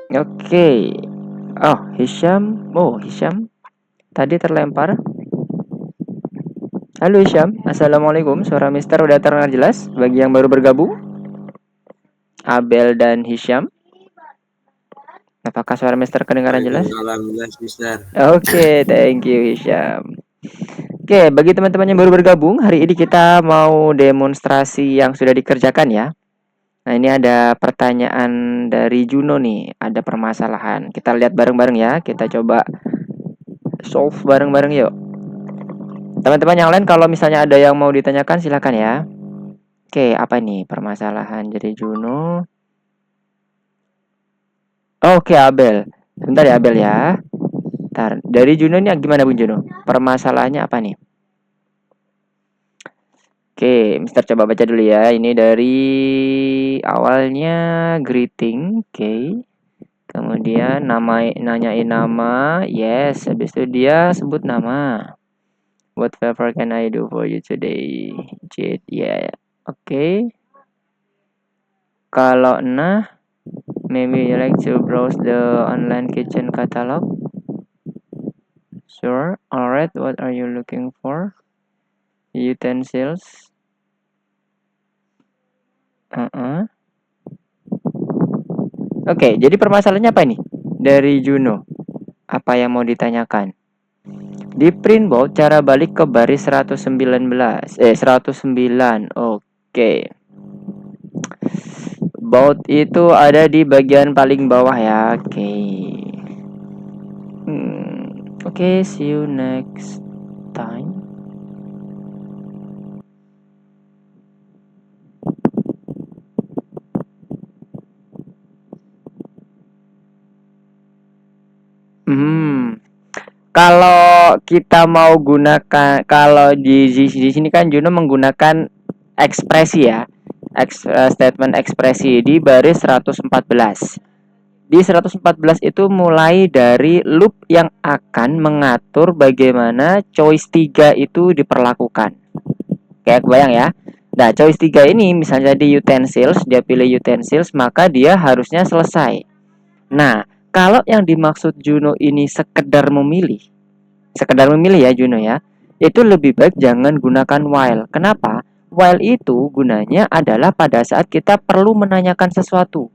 Oke. Oh, Hisham. Oh, Hisham tadi terlempar. Halo Hisham, Assalamualaikum. Suara Mister udah terdengar jelas bagi yang baru bergabung. Abel dan Hisham. Apakah suara Mister kedengaran jelas? Waalaikumsalam, Mas Mister. Oke, thank you Hisham. Oke, bagi teman-teman yang baru bergabung, hari ini kita mau demonstrasi yang sudah dikerjakan ya. Nah, ini ada pertanyaan dari Juno nih, ada permasalahan. Kita lihat bareng-bareng ya, kita coba solve bareng-bareng yuk. Teman-teman yang lain kalau misalnya ada yang mau ditanyakan silakan ya. Oke, apa nih permasalahan dari Juno? Oke, Abel. Sebentar ya Abel ya. Ntar, dari Juno ini gimana Bung Juno? Permasalahannya apa nih? Oke, Mister coba baca dulu ya. Ini dari awalnya greeting, oke. Kemudian nanyain nama, yes. Habis itu dia sebut nama. What favor can I do for you today? Jade, ya. Yeah. Oke. Kalau nah, maybe you like to browse the online kitchen catalog. Sure. Alright, what are you looking for? Utensils. Oke, jadi permasalahannya apa nih? Dari Juno. Apa yang mau ditanyakan? Di printboard cara balik ke baris 109. Oke. Baut itu ada di bagian paling bawah ya. Oke. Oke, see you next time. Kalau kita mau gunakan, kalau di sini kan Juno menggunakan ekspresi ya. Statement ekspresi di baris 114. Di 114 itu mulai dari loop yang akan mengatur bagaimana choice 3 itu diperlakukan. Kayak kebayang ya. Nah, choice 3 ini misalnya di utensils, dia pilih utensils, maka dia harusnya selesai. Nah, kalau yang dimaksud Juno ini sekedar memilih ya Juno ya, itu lebih baik jangan gunakan while. Kenapa? While itu gunanya adalah pada saat kita perlu menanyakan sesuatu,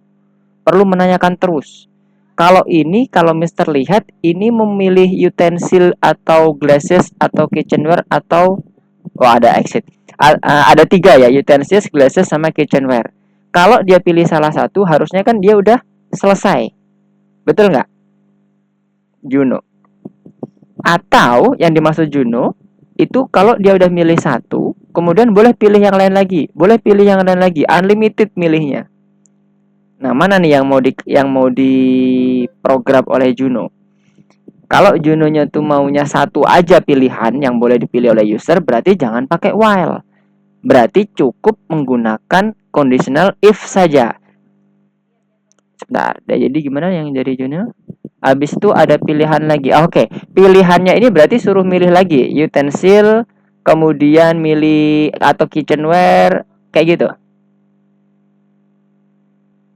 perlu menanyakan terus. Kalau Mister lihat ini memilih utensil atau glasses atau kitchenware atau ada exit. Ada tiga ya, utensils, glasses sama kitchenware. Kalau dia pilih salah satu, harusnya kan dia udah selesai. Betul nggak, Juno? Atau yang dimaksud Juno itu kalau dia udah milih satu, kemudian boleh pilih yang lain lagi, boleh pilih yang lain lagi, unlimited milihnya. Nah, mana nih yang mau diprogram oleh Juno? Kalau Junonya tuh maunya satu aja pilihan yang boleh dipilih oleh user, berarti jangan pakai while. Berarti cukup menggunakan conditional if saja. Sebentar, jadi gimana yang dari Juno? Habis itu ada pilihan lagi. Oke, pilihannya ini berarti suruh milih lagi utensil, kemudian milih atau kitchenware kayak gitu.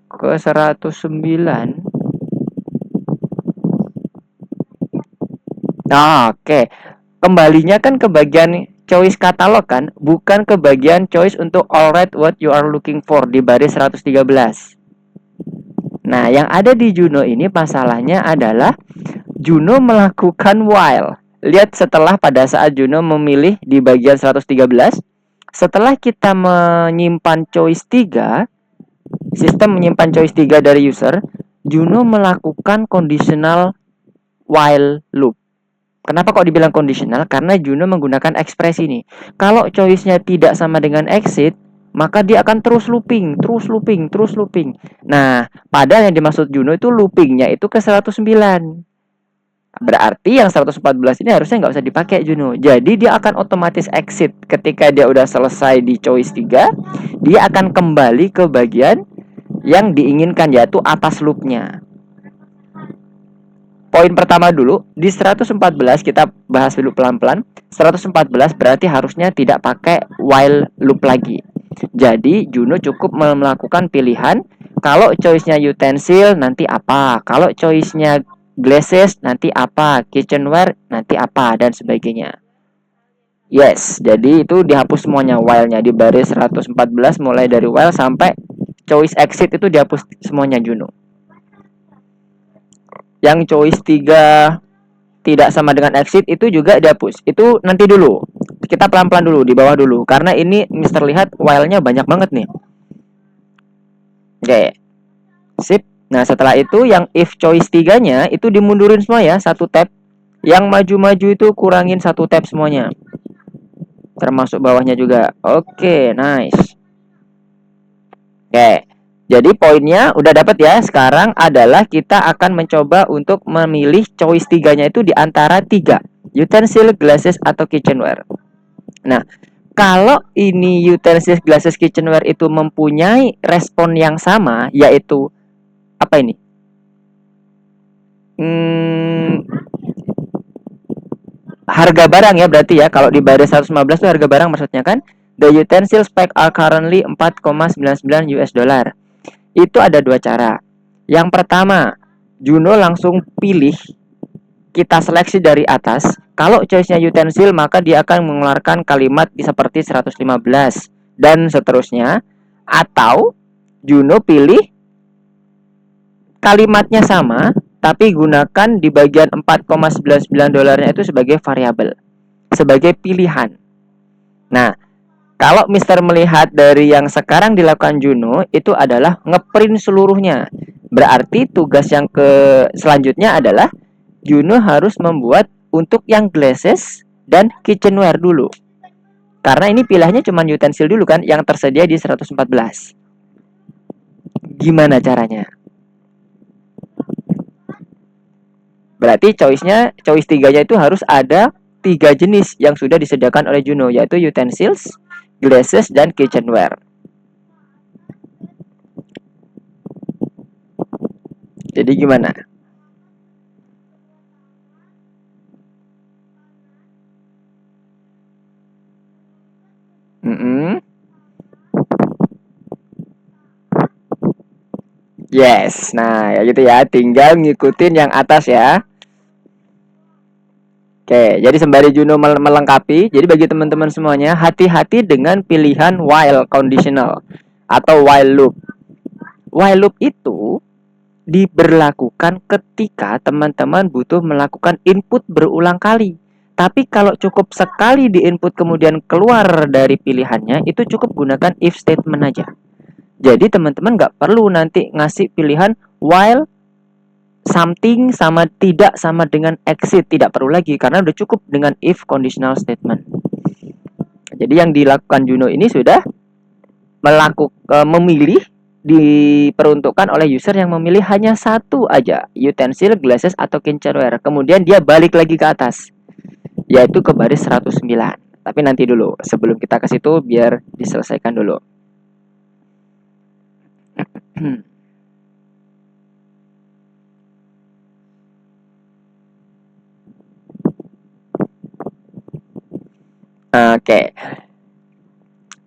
Ke 109. Oke. Kembalinya kan ke bagian choice katalog kan, bukan ke bagian choice untuk alright what you are looking for di baris 113. Nah, yang ada di Juno ini masalahnya adalah Juno melakukan while. Lihat setelah pada saat Juno memilih di bagian 113, setelah kita menyimpan choice 3, sistem menyimpan choice 3 dari user, Juno melakukan conditional while loop. Kenapa kok dibilang conditional? Karena Juno menggunakan ekspresi ini. Kalau choice-nya tidak sama dengan exit, maka dia akan terus looping, terus looping, terus looping. Nah, padahal yang dimaksud Juno itu loopingnya itu ke 109. Berarti yang 114 ini harusnya nggak usah dipakai Juno. Jadi dia akan otomatis exit ketika dia udah selesai di choice 3. Dia akan kembali ke bagian yang diinginkan, yaitu atas loopnya. Poin pertama dulu, di 114 kita bahas dulu pelan-pelan. 114 berarti harusnya tidak pakai while loop lagi. Jadi Juno cukup melakukan pilihan Kalau choice-nya utensil nanti apa? Kalau choice-nya glasses nanti apa? Kitchenware nanti apa? Dan sebagainya. Yes, jadi itu dihapus semuanya while-nya di baris 114 mulai dari while sampai choice exit itu dihapus semuanya Juno. Yang choice 3 tidak sama dengan exit itu juga dihapus. Itu nanti dulu. Kita pelan-pelan dulu di bawah dulu karena ini Mister lihat while-nya banyak banget nih. Oke. Sip. Nah, setelah itu yang if choice 3-nya itu dimundurin semua ya, satu tab. Yang maju-maju itu kurangin satu tab semuanya. Termasuk bawahnya juga. Oke, nice. Oke. Jadi poinnya udah dapat ya. Sekarang adalah kita akan mencoba untuk memilih choice 3-nya itu di antara 3. Utensil, glasses, atau kitchenware. Nah, kalau ini utensils, glasses, kitchenware itu mempunyai respon yang sama, yaitu apa ini? Harga barang ya berarti ya. Kalau di baris 115 itu harga barang maksudnya kan. The utensil spec are currently 4,99 US dollar. Itu ada dua cara. Yang pertama, Juno langsung pilih, kita seleksi dari atas. Kalau choice-nya utensil, maka dia akan mengeluarkan kalimat seperti 115 dan seterusnya. Atau Juno pilih kalimatnya sama, tapi gunakan di bagian 4,99 dolarnya itu sebagai variabel, sebagai pilihan. Nah, kalau Mister melihat dari yang sekarang dilakukan Juno, itu adalah ngeprint seluruhnya. Berarti tugas yang selanjutnya adalah Juno harus membuat untuk yang glasses dan kitchenware dulu. Karena ini pilihannya cuma utensil dulu kan, yang tersedia di 114. Gimana caranya? Berarti choice 3-nya itu harus ada 3 jenis yang sudah disediakan oleh Juno, yaitu utensils, glasses, dan kitchenware. Jadi gimana? Yes, nah ya gitu ya, tinggal ngikutin yang atas ya. Oke, jadi sembari Juno melengkapi, jadi bagi teman-teman semuanya, hati-hati dengan pilihan while conditional atau while loop. While loop itu diberlakukan ketika teman-teman butuh melakukan input berulang kali. Tapi kalau cukup sekali di input kemudian keluar dari pilihannya, itu cukup gunakan if statement aja. Jadi teman-teman nggak perlu nanti ngasih pilihan while something sama tidak sama dengan exit, tidak perlu lagi karena udah cukup dengan if conditional statement. Jadi yang dilakukan Juno ini sudah memilih, diperuntukkan oleh user yang memilih hanya satu aja, utensil, glasses, atau kitchenware. Kemudian dia balik lagi ke atas, yaitu ke baris 109. Tapi nanti dulu, sebelum kita ke situ biar diselesaikan dulu. Oke.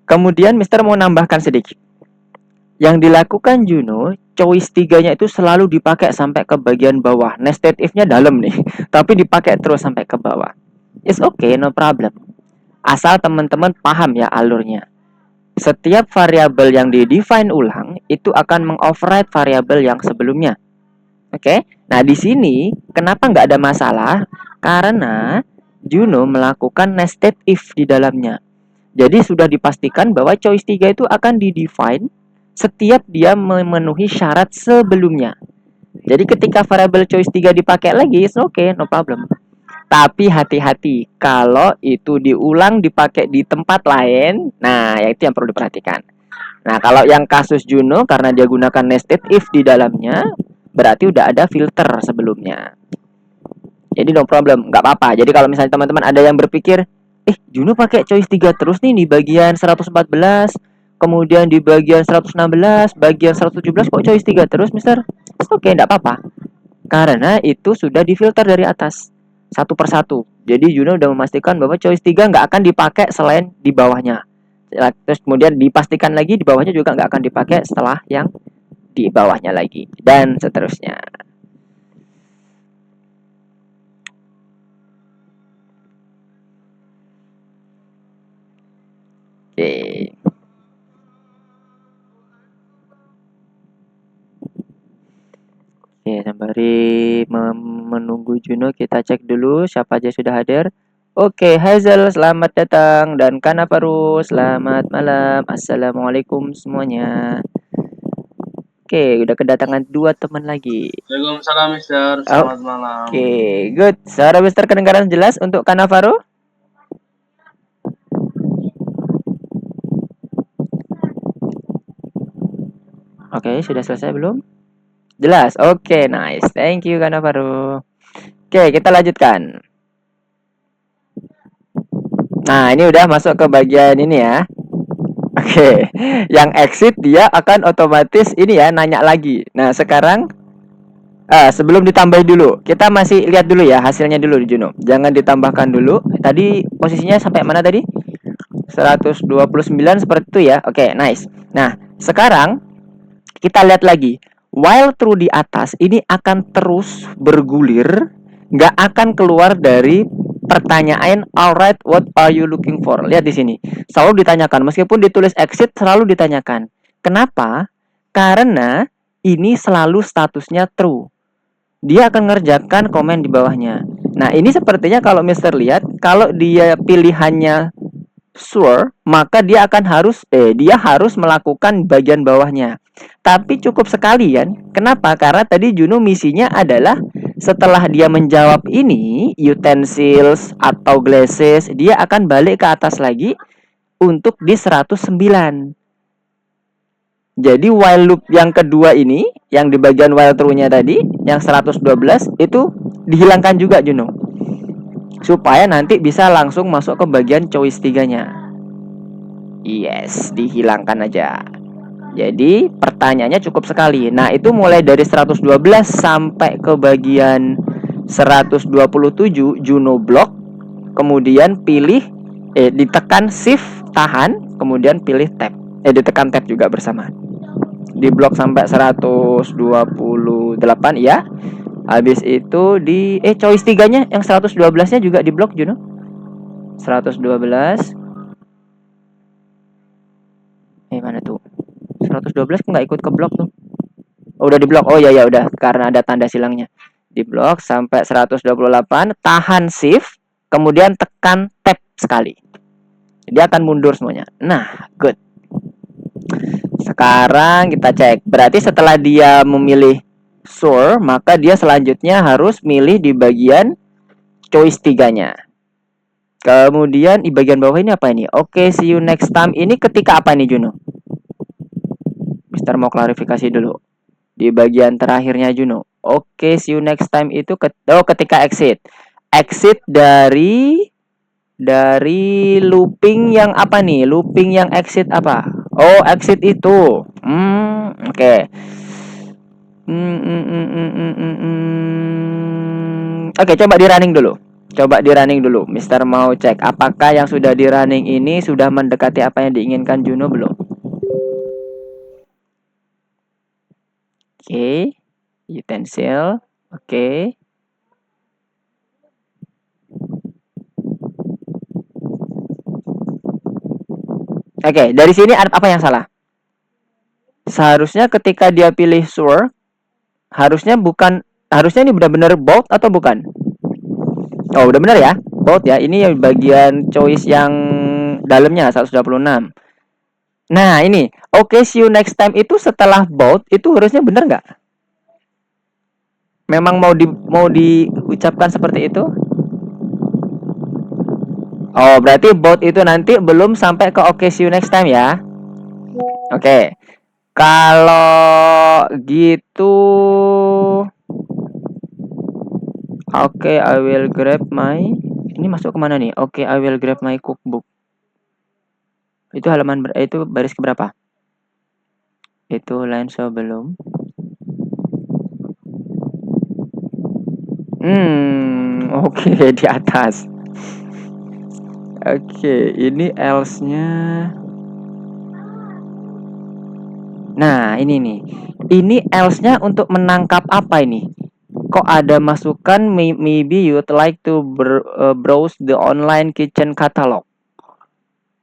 Kemudian Mister mau nambahkan sedikit. Yang dilakukan Juno, choice 3-nya itu selalu dipakai sampai ke bagian bawah. Nested if-nya dalam nih, tapi dipakai terus sampai ke bawah. It's okay, no problem. Asal teman-teman paham ya alurnya. Setiap variabel yang di-define ulang itu akan mengoverride variabel yang sebelumnya. Oke, nah di sini kenapa nggak ada masalah? Karena Juno melakukan nested if di dalamnya. Jadi sudah dipastikan bahwa choice 3 itu akan di-define setiap dia memenuhi syarat sebelumnya. Jadi ketika variabel choice 3 dipakai lagi, it's okay, no problem. Tapi hati-hati, kalau itu diulang dipakai di tempat lain, nah ya itu yang perlu diperhatikan. Nah, kalau yang kasus Juno, karena dia gunakan nested if di dalamnya, berarti udah ada filter sebelumnya. Jadi no problem, nggak apa-apa. Jadi kalau misalnya teman-teman ada yang berpikir, Juno pakai choice 3 terus nih di bagian 114, kemudian di bagian 116, bagian 117 kok choice 3 terus, Mister? Oke, enggak apa-apa. Karena itu sudah difilter dari atas satu persatu. Jadi Juno udah memastikan bahwa choice 3 nggak akan dipakai selain di bawahnya. Terus kemudian dipastikan lagi di bawahnya juga nggak akan dipakai setelah yang di bawahnya lagi, dan seterusnya. Oke. Oke, sembari menunggu Juno, kita cek dulu siapa aja sudah hadir. Oke, Hazel, selamat datang, dan Kanaparu, selamat malam. Assalamualaikum semuanya. Oke, udah kedatangan 2 teman lagi. Waalaikumsalam, Mister. Selamat malam. Oke, good. Suara Mister kedengaran jelas untuk Kanaparu? Oke, sudah selesai belum? Jelas. Oke, nice. Thank you Kanaparu. Oke, kita lanjutkan. Nah, ini udah masuk ke bagian ini ya. Oke, yang exit dia akan otomatis ini ya, nanya lagi. Nah, sekarang sebelum ditambah dulu, kita masih lihat dulu ya hasilnya dulu di Juno. Jangan ditambahkan dulu. Tadi posisinya sampai mana tadi? 129 seperti itu ya. Oke, nice. Nah, sekarang kita lihat lagi. While true di atas ini akan terus bergulir, nggak akan keluar dari pertanyaan alright, what are you looking for? Lihat di sini. Selalu ditanyakan, meskipun ditulis exit selalu ditanyakan. Kenapa? Karena ini selalu statusnya true. Dia akan ngerjakan komen di bawahnya. Nah, ini sepertinya kalau Mister lihat, kalau dia pilihannya sure, maka dia harus melakukan bagian bawahnya. Tapi cukup sekali kan? Kenapa? Karena tadi Juno misinya adalah setelah dia menjawab ini, utensils atau glasses, dia akan balik ke atas lagi untuk di 109. Jadi while loop yang kedua ini, yang di bagian while true-nya tadi, yang 112 itu dihilangkan juga Juno. Supaya nanti bisa langsung masuk ke bagian choice 3-nya. Yes, dihilangkan aja. Jadi pertanyaannya cukup sekali. Nah, itu mulai dari 112 sampai ke bagian 127 Juno block. Kemudian ditekan shift tahan, kemudian pilih tab. Ditekan tab juga bersamaan. Di blok sampai 128 ya. Habis itu di choice 3-nya yang 112-nya juga di blok Juno. 112. Mana tuh? 112 nggak ikut ke blok tuh. Oh, udah di blok. Oh ya udah karena ada tanda silangnya. Di blok sampai 128, tahan shift, kemudian tekan tab sekali. Dia akan mundur semuanya. Nah, good. Sekarang kita cek. Berarti setelah dia memilih sure, maka dia selanjutnya harus milih di bagian choice 3-nya. Kemudian di bagian bawah ini apa ini? Oke, see you next time. Ini ketika apa nih Juno? Mister mau klarifikasi dulu. Di bagian terakhirnya Juno. Oke, see you next time itu ketika exit. Exit dari looping yang apa nih? Looping yang exit apa? Oh, exit itu. Oke. Oke, coba di running dulu. Coba di running dulu. Mister mau cek apakah yang sudah di running ini sudah mendekati apa yang diinginkan Juno belum? Oke. Utensil. Oke. Oke, dari sini apa yang salah? Seharusnya ketika dia pilih sure, harusnya ini benar-benar bold atau bukan? Oh, udah benar ya. Bold ya. Ini bagian choice yang dalamnya 126. Nah, ini. Oke, see you next time itu setelah bold itu harusnya benar nggak? Memang mau diucapkan seperti itu? Oh, berarti bold itu nanti belum sampai ke oke, see you next time ya. Oke. Kalau gitu, oke, I will grab my. Ini masuk kemana nih? Oke, I will grab my cookbook. Itu itu baris keberapa? Itu line sebelum. Oke, di atas. Oke, ini else-nya. Nah, ini nih. Ini else-nya untuk menangkap apa ini? Kok ada masukan maybe you'd like to browse the online kitchen catalog.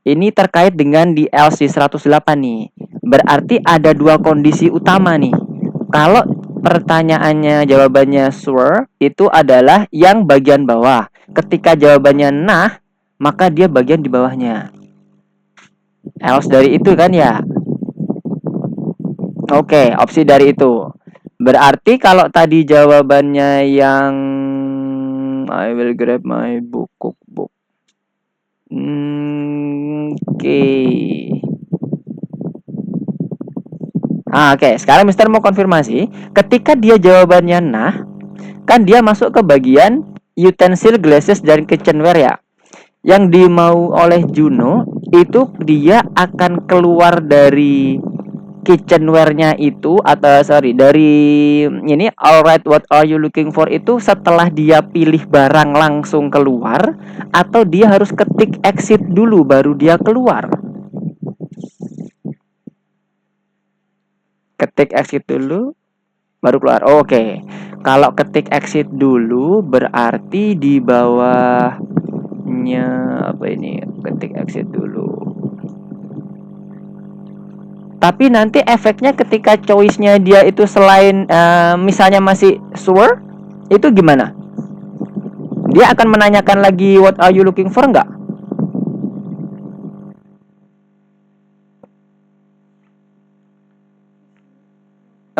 Ini terkait dengan di else di 108 nih. Berarti ada dua kondisi utama nih. Kalau pertanyaannya jawabannya sure, itu adalah yang bagian bawah. Ketika jawabannya nah, maka dia bagian di bawahnya. Else dari itu kan ya. Oke, opsi dari itu. Berarti kalau tadi jawabannya yang I will grab my book cookbook. Oke. Oke. Sekarang Mister mau konfirmasi. Ketika dia jawabannya nah, kan dia masuk ke bagian utensil, glasses, dan kitchenware ya. Yang dimau oleh Juno itu dia akan keluar dari kitchenware-nya itu, atau sorry, dari ini alright what are you looking for itu setelah dia pilih barang langsung keluar, atau dia harus ketik exit dulu baru dia keluar? Ketik exit dulu baru keluar. Oke. Kalau ketik exit dulu berarti di bawahnya apa ini? Ketik exit dulu. Tapi nanti efeknya ketika choice-nya dia itu selain misalnya masih sure, itu gimana? Dia akan menanyakan lagi what are you looking for nggak?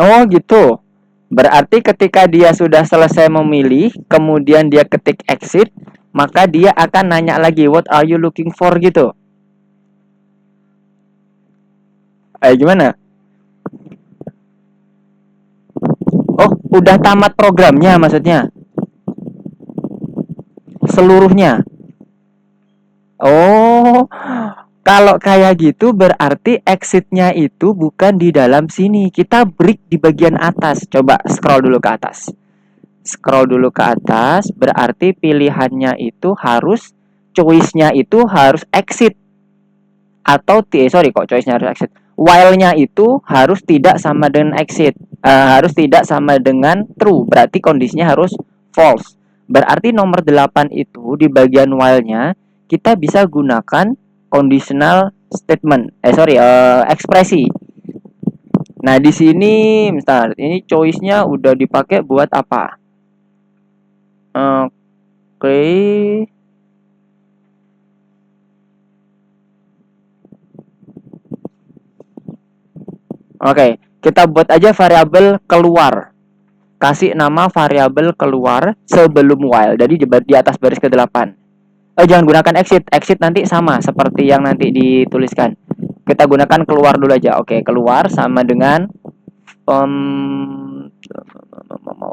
Oh gitu. Berarti ketika dia sudah selesai memilih, kemudian dia ketik exit, maka dia akan nanya lagi what are you looking for gitu. Gimana? Oh, udah tamat programnya maksudnya? Seluruhnya? Oh, kalau kayak gitu berarti exitnya itu bukan di dalam sini. Kita break di bagian atas. Coba scroll dulu ke atas. Scroll dulu ke atas, berarti pilihannya itu harus, choice-nya itu harus exit. Atau, sorry kok choice-nya harus exit. While-nya itu harus tidak sama dengan exit. Harus tidak sama dengan true. Berarti kondisinya harus false. Berarti nomor 8 itu di bagian while-nya kita bisa gunakan conditional statement. Ekspresi. Nah, di sini bentar, ini choice-nya udah dipakai buat apa? Oke. Oke, kita buat aja variabel keluar. Kasih nama variabel keluar sebelum while. Jadi di atas baris ke-8. Jangan gunakan exit. Exit nanti sama seperti yang nanti dituliskan. Kita gunakan keluar dulu aja. Oke, keluar sama dengan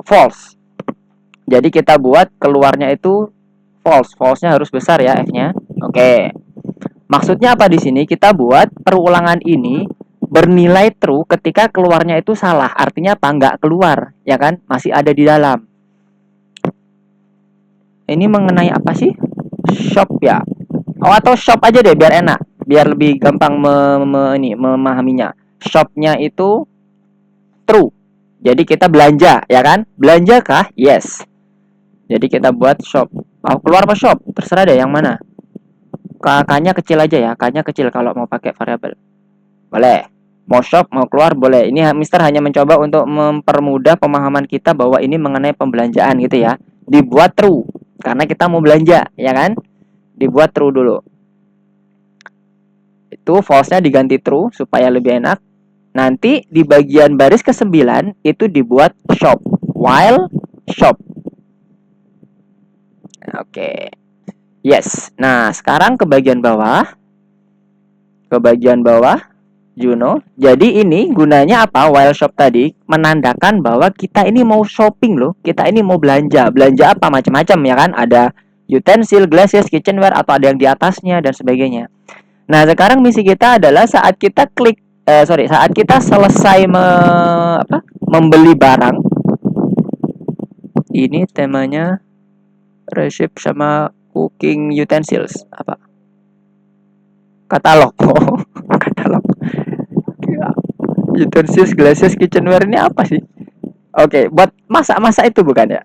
false. Jadi kita buat keluarnya itu false. False-nya harus besar ya F-nya. Oke. Maksudnya apa di sini? Kita buat perulangan ini bernilai true ketika keluarnya itu salah. Artinya apa? Nggak keluar, ya kan? Masih ada di dalam. Ini mengenai apa sih? Shop ya. Oh, atau shop aja deh biar enak, biar lebih gampang memahaminya. Shopnya itu true. Jadi kita belanja, ya kan? Belanja kah? Yes. Jadi kita buat shop. Oh, keluar apa shop? Terserah deh yang mana. K-nya kecil aja ya. K-nya kecil kalau mau pakai variabel. Boleh. Mau shop, mau keluar, boleh. Ini Mister hanya mencoba untuk mempermudah pemahaman kita bahwa ini mengenai pembelanjaan gitu ya. Dibuat true. Karena kita mau belanja, ya kan? Dibuat true dulu. Itu false-nya diganti true supaya lebih enak. Nanti di bagian baris ke-9 itu dibuat shop. While shop. Oke. Yes. Nah, sekarang ke bagian bawah. Ke bagian bawah, Juno. Jadi ini gunanya apa? While shop tadi menandakan bahwa kita ini mau shopping loh. Kita ini mau belanja. Belanja apa? Macam-macam ya kan? Ada utensil, glasses, kitchenware, atau ada yang di atasnya dan sebagainya. Nah, sekarang misi kita adalah saat kita saat kita selesai membeli barang. Ini temanya receipt sama cooking utensils. Apa? Katalog. Oh, katalog. Utensils, glasses, kitchenware ini apa sih? Oke, buat masak-masak itu bukan ya?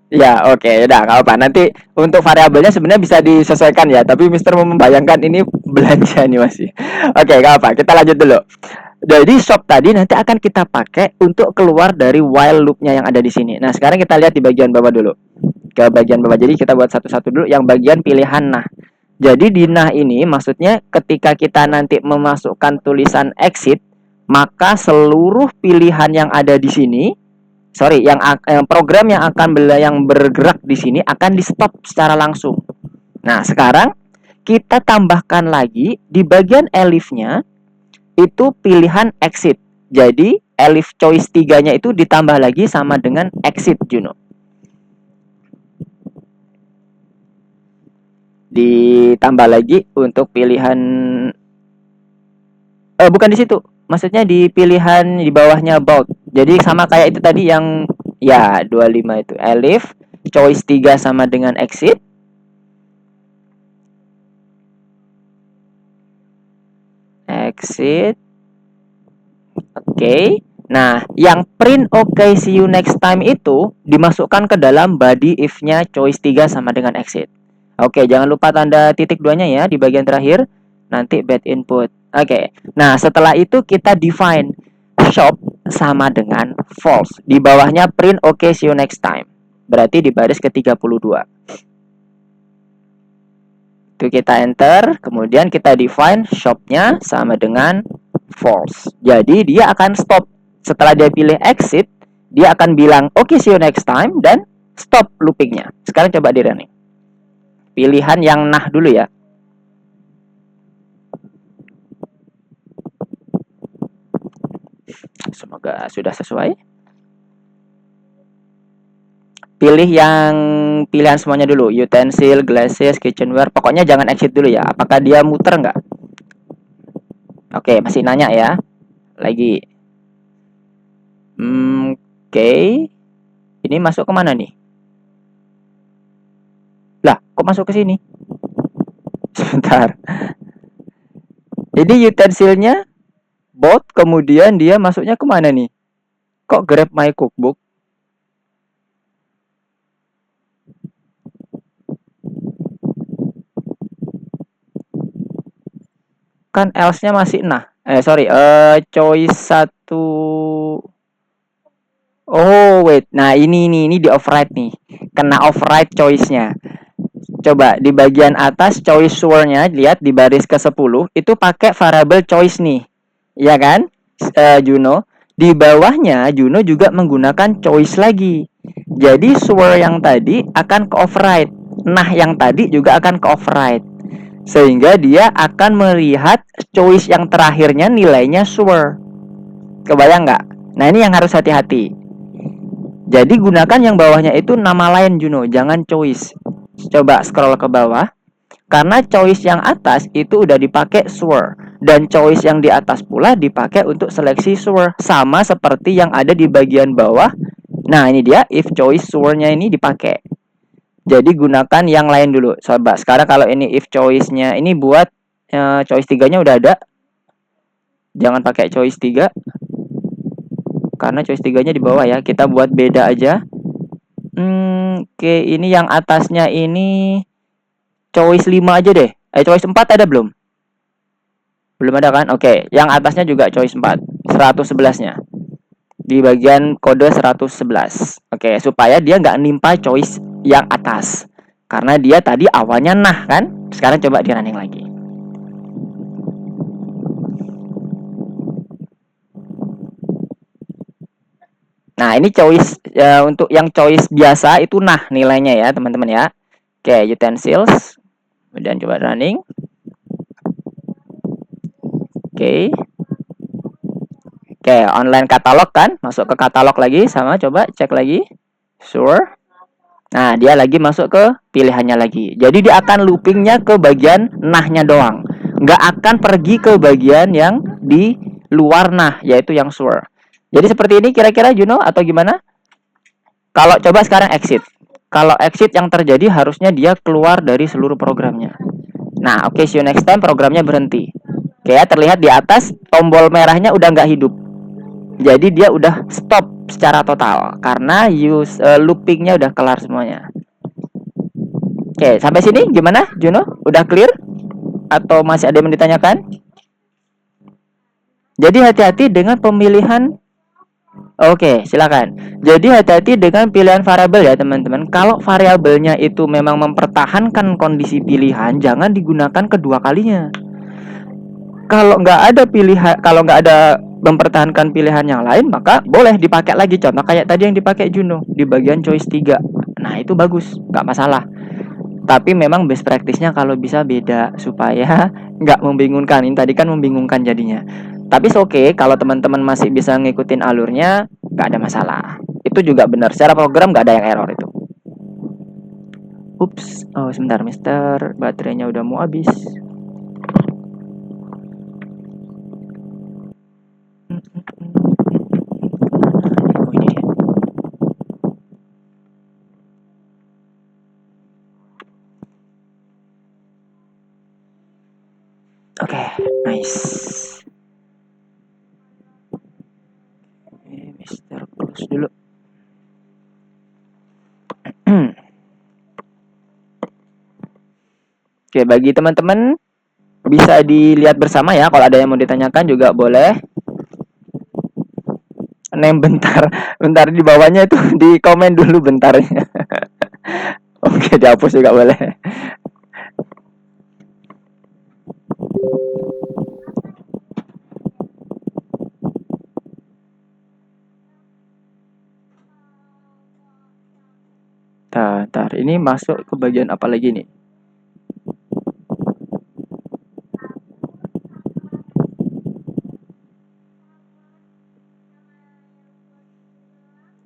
Ya, oke, udah nggak apa. Nanti untuk variabelnya sebenarnya bisa disesuaikan ya, tapi Mister membayangkan ini belanja nih masih. Oke, nggak apa. Kita lanjut dulu. Jadi shop tadi nanti akan kita pakai untuk keluar dari while loop-nya yang ada di sini. Nah, sekarang kita lihat di bagian bawah dulu. Ke bagian bawah. Jadi kita buat satu-satu dulu yang bagian pilihan nah. Jadi di nah ini maksudnya ketika kita nanti memasukkan tulisan exit, maka seluruh pilihan yang ada di sini, sorry, yang program yang akan yang bergerak di sini akan di stop secara langsung. Nah, sekarang kita tambahkan lagi di bagian elifnya itu pilihan exit. Jadi elif choice 3-nya itu ditambah lagi sama dengan exit, Juno. Ditambah lagi untuk pilihan bukan di situ. Maksudnya di pilihan di bawahnya about. Jadi sama kayak itu tadi yang ya 25 itu elif choice 3 sama dengan exit. Exit. Oke. Nah, yang print okay see you next time itu dimasukkan ke dalam body if-nya choice 3 sama dengan exit. Oke, jangan lupa tanda titik duanya ya di bagian terakhir. Nanti bad input. Oke. Nah, setelah itu kita define shop sama dengan false. Di bawahnya print okay see you next time. Berarti di baris ke-32. Itu kita enter, kemudian kita define shop-nya sama dengan false. Jadi dia akan stop. Setelah dia pilih exit, dia akan bilang okay see you next time dan stop loopingnya. Sekarang coba di running. Pilihan yang nah dulu ya. Semoga sudah sesuai. Pilih yang pilihan semuanya dulu. Utensil, glasses, kitchenware. Pokoknya jangan exit dulu ya. Apakah dia muter nggak? Oke, masih nanya ya. Lagi. Oke. Ini masuk ke mana nih? Lah, kok masuk ke sini? Sebentar. Ini utensilnya bot, kemudian dia masuknya ke mana nih? Kok grab my cookbook? Kan else-nya masih nah. Sorry, choice 1. Oh, wait. Nah, ini di override nih. Kena override choice-nya. Coba di bagian atas choice sure-nya lihat di baris ke-10 itu pakai variable choice nih. Iya kan? Juno. Di bawahnya Juno juga menggunakan choice lagi. Jadi sure yang tadi akan ke override. Nah, yang tadi juga akan ke override. Sehingga dia akan melihat choice yang terakhirnya nilainya sure. Kebayang nggak? Nah, ini yang harus hati-hati. Jadi gunakan yang bawahnya itu nama lain Juno, jangan choice. Coba scroll ke bawah. Karena choice yang atas itu udah dipakai sure dan choice yang di atas pula dipakai untuk seleksi sure, sama seperti yang ada di bagian bawah. Nah, ini dia if choice sure-nya ini dipakai. Jadi gunakan yang lain dulu. Coba sekarang kalau ini if choice-nya ini buat choice 3-nya udah ada. Jangan pakai choice 3. Karena choice 3-nya di bawah ya. Kita buat beda aja. Oke, ini yang atasnya ini choice 5 aja deh. Choice 4 ada belum? Belum ada kan? Oke, yang atasnya juga choice 4. 111-nya. Di bagian kode 111. Oke, supaya dia nggak nimpa choice yang atas. Karena dia tadi awalnya nah kan? Sekarang coba di running lagi. Nah, ini choice untuk yang choice biasa itu nah nilainya ya, teman-teman ya. Oke, utensils. Kemudian coba running. Oke. Oke, online katalog kan? Masuk ke katalog lagi sama coba cek lagi. Sure. Nah, dia lagi masuk ke pilihannya lagi. Jadi dia akan loopingnya ke bagian nahnya doang. Nggak akan pergi ke bagian yang di luar nah, yaitu yang sure. Jadi seperti ini kira-kira Juno atau gimana? Kalau coba sekarang exit. Kalau exit yang terjadi harusnya dia keluar dari seluruh programnya. Nah, oke, see you next time, programnya berhenti. Oke ya, terlihat di atas tombol merahnya udah nggak hidup. Jadi dia udah stop secara total karena loopingnya udah kelar semuanya. Oke, sampai sini gimana, Juno? Udah clear? Atau masih ada yang ditanyakan? Jadi hati-hati dengan pemilihan. Oke, silakan. Jadi hati-hati dengan pilihan variabel ya teman-teman. Kalau variabelnya itu memang mempertahankan kondisi pilihan, jangan digunakan kedua kalinya. Kalau nggak ada mempertahankan pilihan yang lain, maka boleh dipakai lagi. Contoh kayak tadi yang dipakai Juno di bagian choice 3. Nah, itu bagus, nggak masalah. Tapi memang best practice-nya kalau bisa beda supaya nggak membingungkan. Ini tadi kan membingungkan jadinya. Tapi oke, kalau teman-teman masih bisa ngikutin alurnya, nggak ada masalah. Itu juga benar. Secara program nggak ada yang error itu. Ups, oh sebentar, Mister, baterainya udah mau habis. Oh ini dia. Oke, nice. Mister close dulu. Oke, bagi teman-teman bisa dilihat bersama ya. Kalau ada yang mau ditanyakan juga boleh. Name bentar, bentar di bawahnya itu di komen dulu bentarnya. Oke, dihapus juga boleh. Tar, ini masuk ke bagian apa lagi nih?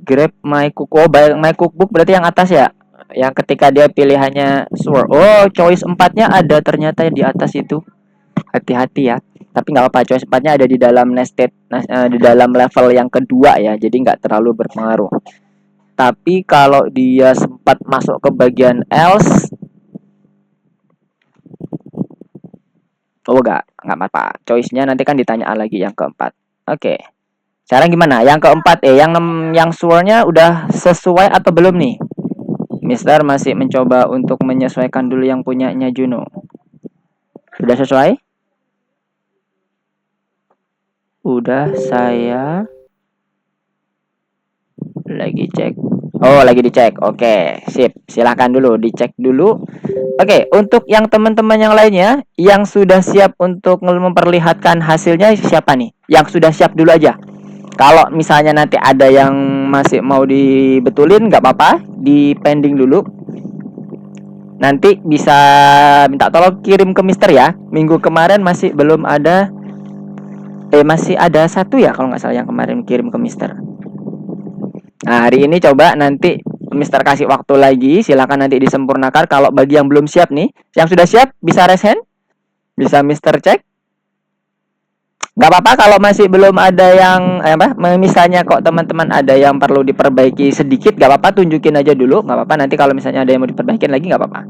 Grab my cookbook. Oh, my cookbook berarti yang atas ya? Yang ketika dia pilihannya sure. Oh, choice 4-nya ada ternyata di atas itu. Hati-hati ya. Tapi nggak apa-apa, choice 4-nya ada di dalam nested, di dalam level yang kedua ya. Jadi nggak terlalu berpengaruh. Tapi kalau dia sempat masuk ke bagian else, oh nggak apa-apa. Choice-nya nanti kan ditanya lagi yang keempat. Oke. Sekarang gimana? Yang keempat, yang sure-nya udah sesuai atau belum nih? Mister masih mencoba untuk menyesuaikan dulu yang punyanya Juno. Sudah sesuai? Udah, saya lagi cek. Oh, lagi dicek. Oke, sip. Silahkan dulu dicek dulu. Oke, untuk yang teman-teman yang lainnya yang sudah siap untuk memperlihatkan hasilnya siapa nih? Yang sudah siap dulu aja. Kalau misalnya nanti ada yang masih mau dibetulin, nggak apa-apa, di pending dulu. Nanti bisa minta tolong kirim ke Mister ya. Minggu kemarin masih belum ada, masih ada satu ya kalau nggak salah yang kemarin kirim ke Mister. Nah, hari ini coba nanti Mister kasih waktu lagi, silakan nanti disempurnakan. Kalau bagi yang belum siap nih, yang sudah siap bisa raise hand, bisa Mister cek. Nggak apa-apa kalau masih belum ada yang misalnya kok teman-teman ada yang perlu diperbaiki sedikit, nggak apa-apa, tunjukin aja dulu, nggak apa-apa. Nanti kalau misalnya ada yang mau diperbaikin lagi nggak apa-apa.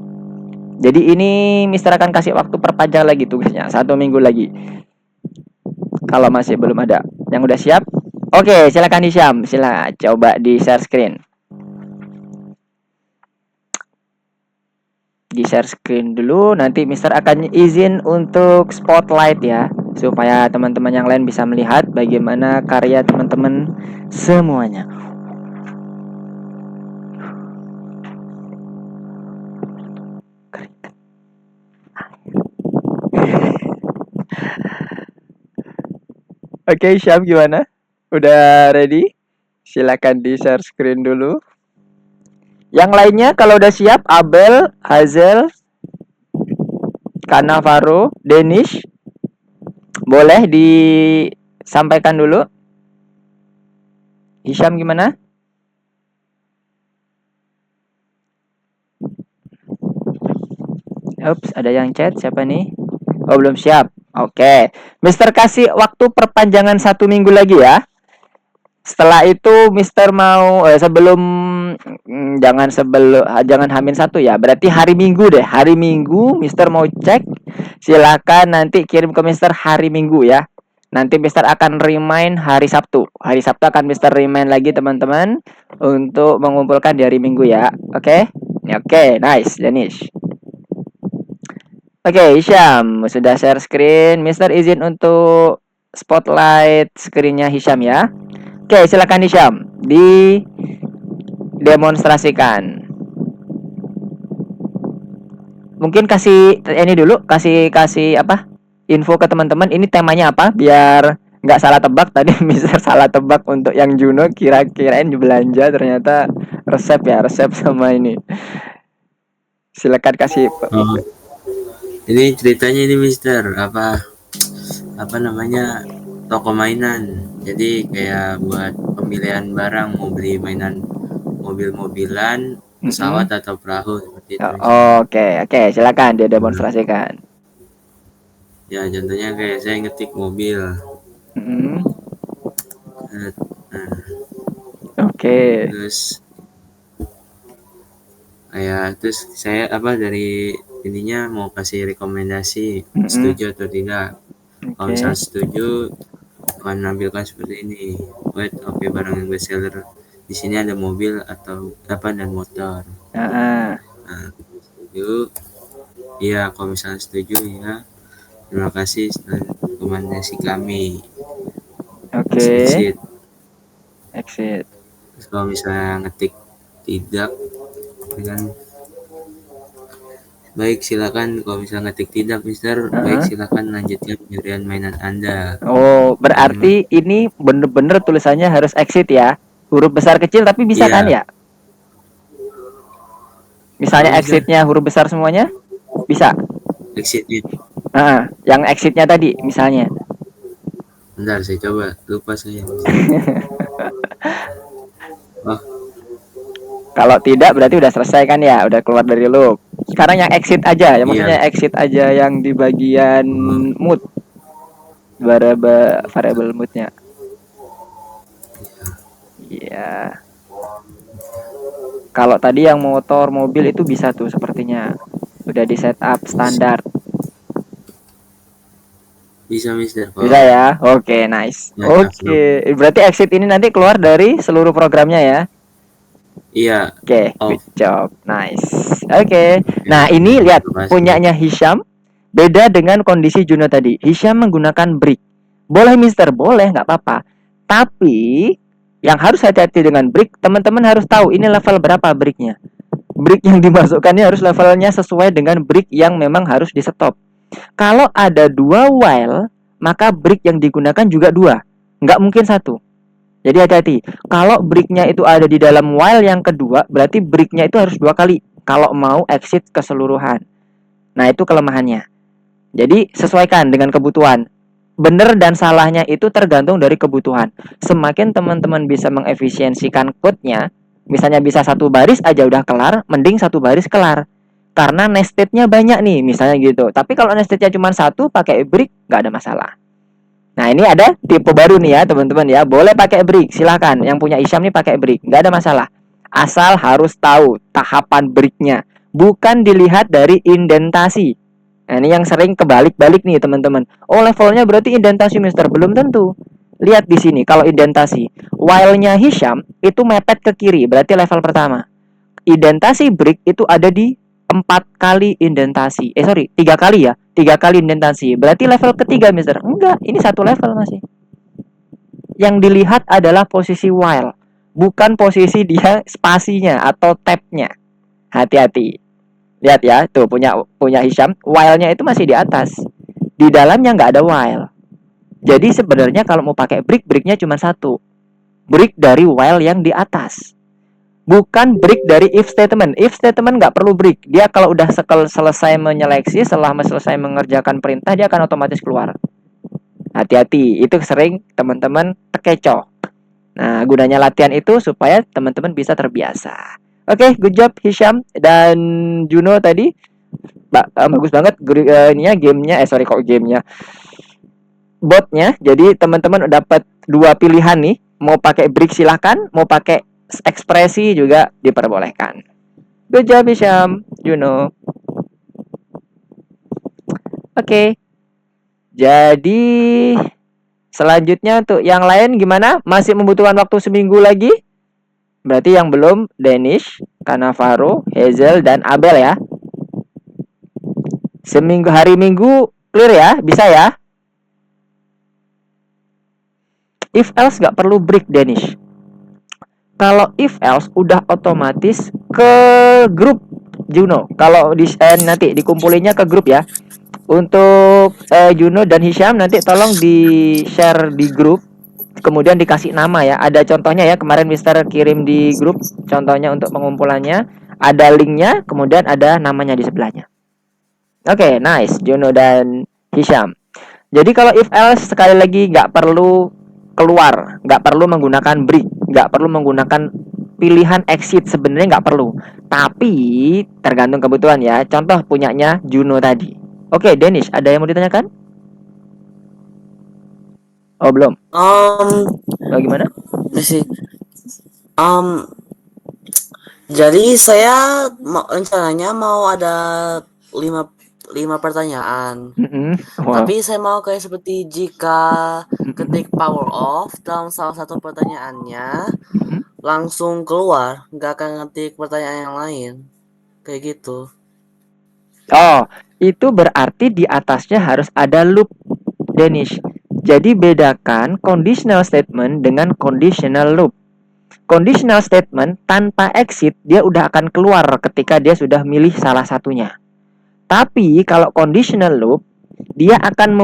Jadi ini Mister akan kasih waktu perpanjang lagi tugasnya 1 minggu lagi. Kalau masih belum ada yang udah siap, oke, silakan Hisyam, silakan coba di share screen. Di share screen dulu, nanti Mister akan izin untuk spotlight ya, supaya teman-teman yang lain bisa melihat bagaimana karya teman-teman semuanya. Oke, Syam gimana? Udah ready? Silakan di share screen dulu. Yang lainnya kalau udah siap, Abel, Hazel, Kanavaro, Denish, boleh disampaikan dulu. Hisyam gimana? Ups, ada yang chat, siapa nih? Oh, belum siap. Oke, Mister kasih waktu perpanjangan 1 minggu lagi ya. Setelah itu Mister mau jangan Hamin satu ya. Berarti hari Minggu deh. Hari Minggu Mister mau cek. Silakan nanti kirim ke Mister hari Minggu ya. Nanti Mister akan remind hari Sabtu. Hari Sabtu akan Mister remind lagi teman-teman untuk mengumpulkan di hari Minggu ya. Oke? Oke, nice, Danish. Oke, Hisham sudah share screen. Mister izin untuk spotlight screennya Hisham ya. Oke, silakan Hisham didemonstrasikan. Mungkin kasih ini dulu, kasih apa? Info ke teman-teman. Ini temanya apa? Biar nggak salah tebak tadi. Mister salah tebak untuk yang Juno, kira-kirain belanja ternyata resep sama ini. Silakan kasih. Oh, ini ceritanya ini Mister apa namanya toko mainan. Jadi kayak buat pemilihan barang, mau beli mainan mobil-mobilan, pesawat atau perahu seperti itu. Oke, silakan dia demonstrasikan. Ya contohnya kayak saya ngetik mobil. Oke. Terus saya dari ininya mau kasih rekomendasi, setuju atau tidak. Kalau misalnya setuju, akan menampilkan seperti ini. Oke, barang yang best seller. Di sini ada mobil atau dan motor. Setuju. Iya, kalau misalnya setuju ya. Terima kasih rekomendasi kami. Exit. Terus kalau misalnya ngetik tidak, dengan baik silakan. Kalau misalnya ngetik tidak, Mister, baik silakan lanjutkan pencurian mainan Anda. Oh, berarti ini bener-bener tulisannya harus exit ya. Huruf besar kecil tapi bisa kan ya? Misalnya exitnya huruf besar semuanya? Bisa. Exitnya. Yang exitnya tadi misalnya. Bentar, saya coba. Lupa saya. Kalau tidak berarti udah selesai kan ya, udah keluar dari loop. Sekarang yang exit aja, ya maksudnya exit aja yang di bagian mood, variable moodnya. Iya. Kalau tadi yang motor, mobil itu bisa tuh sepertinya, udah di setup standar. Bisa Mister. Bisa ya, oke, nice. Oke, berarti exit ini nanti keluar dari seluruh programnya ya. Iya. Oke, good job. Nice. Oke. Nah, ini lihat punyanya Hisham beda dengan kondisi Juno tadi. Hisham menggunakan brick. Boleh Mister, boleh, nggak apa-apa. Tapi yang harus hati-hati dengan brick, teman-teman harus tahu ini level berapa bricknya. Brick yang dimasukkannya harus levelnya sesuai dengan brick yang memang harus di stop. Kalau ada 2 while, maka brick yang digunakan juga 2. Nggak mungkin 1. Jadi hati-hati. Kalau breaknya itu ada di dalam while yang kedua, berarti breaknya itu harus 2 kali kalau mau exit keseluruhan. Nah, itu kelemahannya. Jadi sesuaikan dengan kebutuhan. Benar dan salahnya itu tergantung dari kebutuhan. Semakin teman-teman bisa mengefisiensikan code-nya, misalnya bisa 1 baris aja udah kelar, mending 1 baris kelar. Karena nested-nya banyak nih, misalnya gitu. Tapi kalau nested-nya cuma 1 pakai break, nggak ada masalah. Nah, ini ada tipe baru nih ya teman-teman ya. Boleh pakai brick, silakan. Yang punya Hisham nih pakai brick, nggak ada masalah. Asal harus tahu tahapan bricknya, bukan dilihat dari indentasi. Nah, ini yang sering kebalik-balik nih teman-teman. Oh, levelnya berarti indentasi Mister, belum tentu. Lihat di sini kalau indentasi, while-nya Hisham itu mepet ke kiri, berarti level pertama. Indentasi brick itu ada di 4 kali indentasi. 3 kali ya. 3 kali indentasi. Berarti level ketiga, Mister. Enggak, ini 1 level masih. Yang dilihat adalah posisi while, bukan posisi dia spasinya atau tab-nya. Hati-hati. Lihat ya, tuh punya Hisham, while-nya itu masih di atas. Di dalamnya nggak ada while. Jadi sebenarnya kalau mau pakai brick-bricknya cuma 1. Brick dari while yang di atas. Bukan break dari if statement. If statement nggak perlu break. Dia kalau udah selesai menyeleksi, setelah selesai mengerjakan perintah, dia akan otomatis keluar. Hati-hati, itu sering teman-teman terkecoh. Nah, gunanya latihan itu supaya teman-teman bisa terbiasa. Oke, good job Hisham dan Juno tadi. Bagus banget ininya gamenya. Gamenya. Botnya. Jadi teman-teman dapat 2 pilihan nih. Mau pakai break silahkan, mau pakai ekspresi juga diperbolehkan. Good job Hisham, Juno. Oke. Jadi selanjutnya untuk yang lain gimana? Masih membutuhkan waktu seminggu lagi? Berarti yang belum Danish, Cannavaro, Hazel, dan Abel ya. Seminggu hari Minggu clear ya, bisa ya. If else nggak perlu break Danish. Kalau if else udah otomatis ke grup Juno. Kalau nanti dikumpulinnya ke grup ya. Untuk Juno dan Hisham nanti tolong di share di grup. Kemudian dikasih nama ya. Ada contohnya ya, kemarin Mister kirim di grup contohnya untuk pengumpulannya. Ada linknya, kemudian ada namanya di sebelahnya. Oke, nice Juno dan Hisham. Jadi kalau if else sekali lagi nggak perlu keluar, nggak perlu menggunakan break, nggak perlu menggunakan pilihan exit, sebenarnya nggak perlu. Tapi tergantung kebutuhan ya. Contoh punyanya Juno tadi. Oke, Danish, ada yang mau ditanyakan? Oh, belum. Bagaimana? Masih. Jadi saya rencananya mau ada 5 pertanyaan. Wow. Tapi saya mau kayak seperti jika ketik power off dalam salah satu pertanyaannya langsung keluar, nggak akan ngetik pertanyaan yang lain. Kayak gitu. Oh, itu berarti di atasnya harus ada loop, Danish. Jadi bedakan conditional statement dengan conditional loop. Conditional statement tanpa exit dia udah akan keluar ketika dia sudah milih salah satunya. Tapi kalau conditional loop dia akan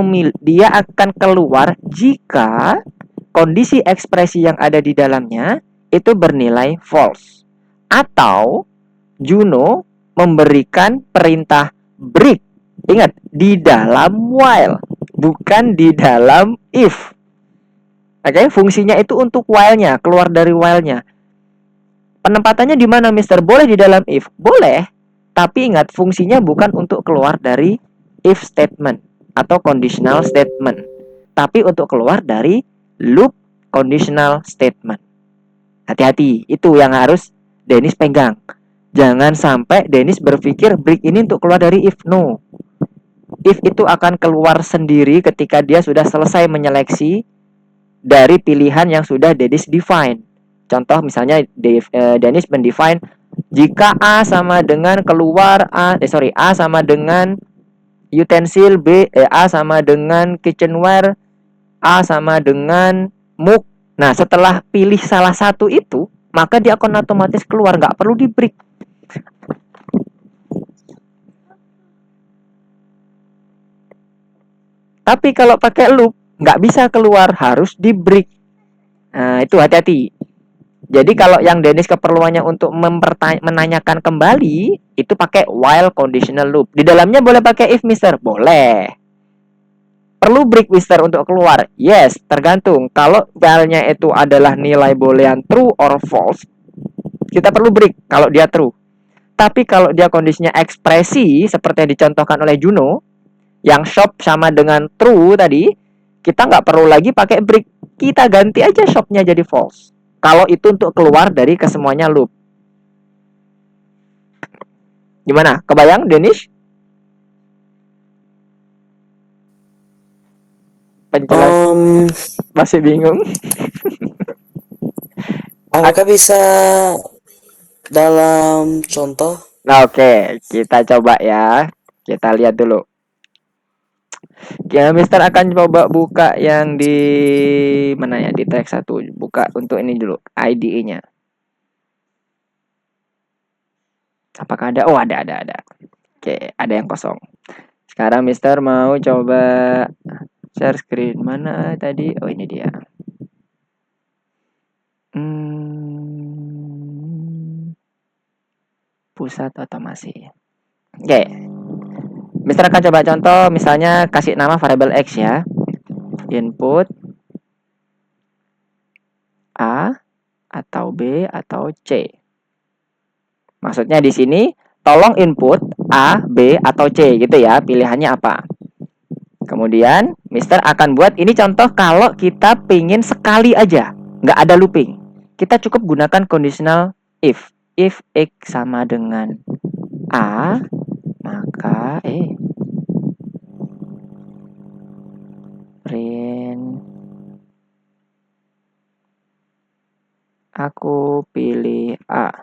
keluar jika kondisi ekspresi yang ada di dalamnya itu bernilai false. Atau Juno memberikan perintah break. Ingat, di dalam while, bukan di dalam if. Oke, fungsinya itu untuk while-nya, keluar dari while-nya. Penempatannya di mana, Mister? Boleh di dalam if? Boleh. Tapi ingat, fungsinya bukan untuk keluar dari if statement atau conditional statement. Tapi untuk keluar dari loop conditional statement. Hati-hati, itu yang harus Dennis pegang. Jangan sampai Dennis berpikir break ini untuk keluar dari if. No. If itu akan keluar sendiri ketika dia sudah selesai menyeleksi dari pilihan yang sudah Dennis define. Contoh misalnya Dennis mendefine jika A sama dengan keluar A sama dengan utensil, A sama dengan kitchenware, A sama dengan mug. Nah, setelah pilih salah satu itu, maka dia akan otomatis keluar, nggak perlu di break. Tapi kalau pakai loop, nggak bisa keluar, harus di break. Nah, itu hati-hati. Jadi kalau yang Dennis keperluannya untuk menanyakan kembali, itu pakai while conditional loop. Di dalamnya boleh pakai if, Mister? Boleh. Perlu break, Mister, untuk keluar? Yes, tergantung. Kalau while-nya itu adalah nilai boolean true or false, kita perlu break kalau dia true. Tapi kalau dia kondisinya ekspresi, seperti yang dicontohkan oleh Juno, yang shop sama dengan true tadi, kita nggak perlu lagi pakai break. Kita ganti aja shopnya jadi false. Kalau itu untuk keluar dari kesemuanya loop. Gimana? Kebayang, Danish? Masih bingung? Apakah bisa dalam contoh? Nah, oke, kita coba ya. Kita lihat dulu. Ya, Mister akan coba buka yang di mana ya, di teks 1. Buka untuk ini dulu, IDE-nya. Apakah ada? Oh, ada. Oke, ada yang kosong. Sekarang Mister mau coba share screen. Mana tadi? Oh, ini dia. Pusat otomasi. Oke. Mister akan coba contoh, misalnya kasih nama variabel X ya. Input A atau B atau C. Maksudnya di sini tolong input A, B atau C gitu ya. Pilihannya apa? Kemudian Mister akan buat ini contoh kalau kita pingin sekali aja. nggak ada looping. Kita cukup gunakan conditional if. If X sama dengan A, maka print aku pilih A.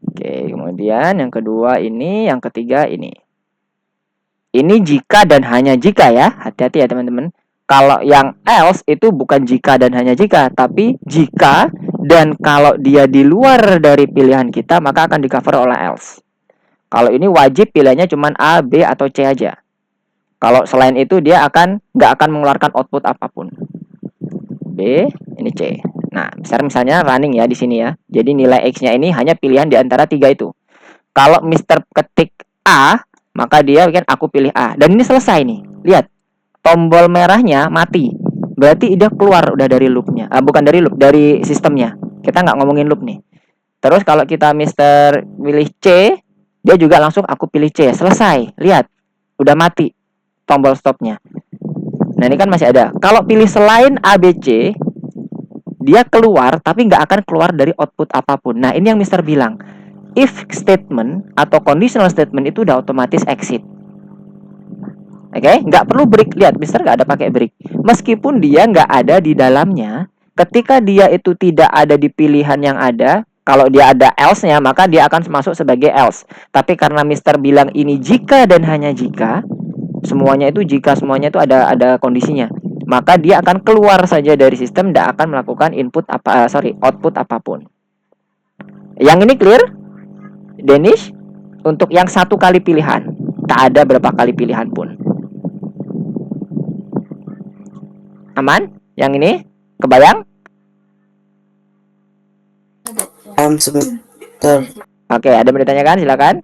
Oke, kemudian yang kedua ini, yang ketiga ini. Ini jika dan hanya jika ya. Hati-hati ya teman-teman. Kalau yang else itu bukan jika dan hanya jika, tapi jika dan kalau dia di luar dari pilihan kita, maka akan di-cover oleh else. Kalau ini wajib pilihannya cuma A, B, atau C aja. Kalau selain itu dia nggak akan mengeluarkan output apapun. B, ini C. Nah, misalnya running ya di sini ya. Jadi nilai X-nya ini hanya pilihan di antara 3 itu. Kalau Mister ketik A, maka dia kan aku pilih A. Dan ini selesai nih. Lihat, tombol merahnya mati. Berarti dia keluar udah dari loopnya. Bukan dari loop, dari sistemnya. Kita nggak ngomongin loop nih. Terus kalau kita Mister pilih C, dia juga langsung aku pilih C. Selesai. Lihat, udah mati tombol stopnya. Nah ini kan masih ada. Kalau pilih selain A, B, C, dia keluar tapi nggak akan keluar dari output apapun. Nah ini yang Mister bilang. If statement atau conditional statement itu udah otomatis exit. Oke, nggak perlu break. Lihat, Mister nggak ada pakai break. Meskipun dia nggak ada di dalamnya, ketika dia itu tidak ada di pilihan yang ada, kalau dia ada else-nya, maka dia akan masuk sebagai else. Tapi karena Mister bilang ini jika dan hanya jika, semuanya itu jika semuanya itu ada kondisinya, maka dia akan keluar saja dari sistem, tidak akan melakukan output apapun. Yang ini clear, Danish? Untuk yang satu kali pilihan, tak ada berapa kali pilihan pun. Aman? Yang ini? Kebayang? Sebentar. Oke, ada yang ditanyakan? Silakan.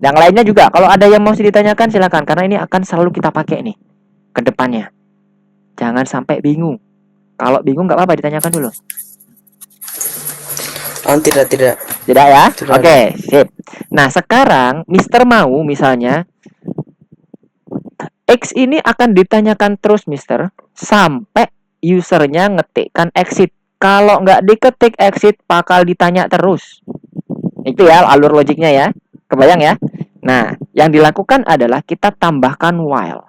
Yang lainnya juga, kalau ada yang mau ditanyakan silakan, karena ini akan selalu kita pakai nih ke depannya. Jangan sampai bingung. Kalau bingung nggak apa-apa, ditanyakan dulu. Tidak. Tidak ya? Tidak. Oke, sip. Nah, sekarang Mister mau misalnya X ini akan ditanyakan terus Mister sampai usernya ngetikkan exit. Kalau nggak diketik exit bakal ditanya terus. Itu ya alur logiknya ya. Kebayang ya? Nah, yang dilakukan adalah kita tambahkan while.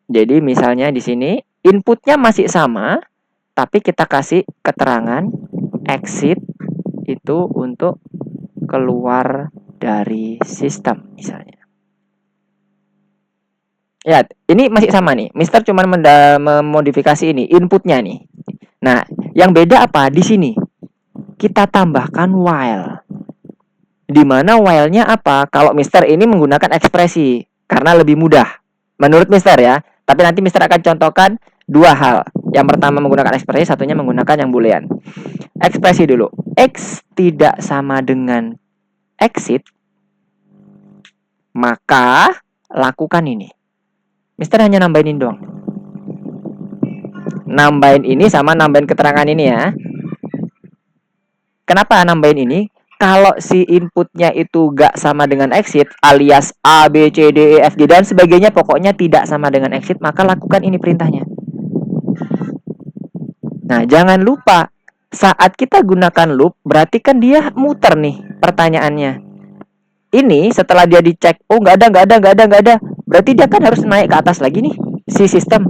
Jadi misalnya di sini inputnya masih sama, tapi kita kasih keterangan exit itu untuk keluar dari sistem misalnya. Ya, ini masih sama nih. Mister cuma memodifikasi ini inputnya nih. Nah, yang beda apa di sini? Kita tambahkan while. Di mana while-nya apa? Kalau Mister ini menggunakan ekspresi karena lebih mudah. Menurut Mister ya. Tapi nanti Mister akan contohkan dua hal. Yang pertama menggunakan ekspresi, satunya menggunakan yang boolean. Ekspresi dulu. X tidak sama dengan exit, maka lakukan ini. Mister hanya nambahin doang. Nambahin ini sama nambahin keterangan ini ya. Kenapa nambahin ini? Kalau si inputnya itu gak sama dengan exit, alias A, B, C, D, E, F, G, dan sebagainya, pokoknya tidak sama dengan exit, maka lakukan ini perintahnya. Nah, jangan lupa, saat kita gunakan loop, berarti kan dia muter nih pertanyaannya. Ini setelah dia dicek, oh nggak ada. Berarti dia kan harus naik ke atas lagi nih, si sistem.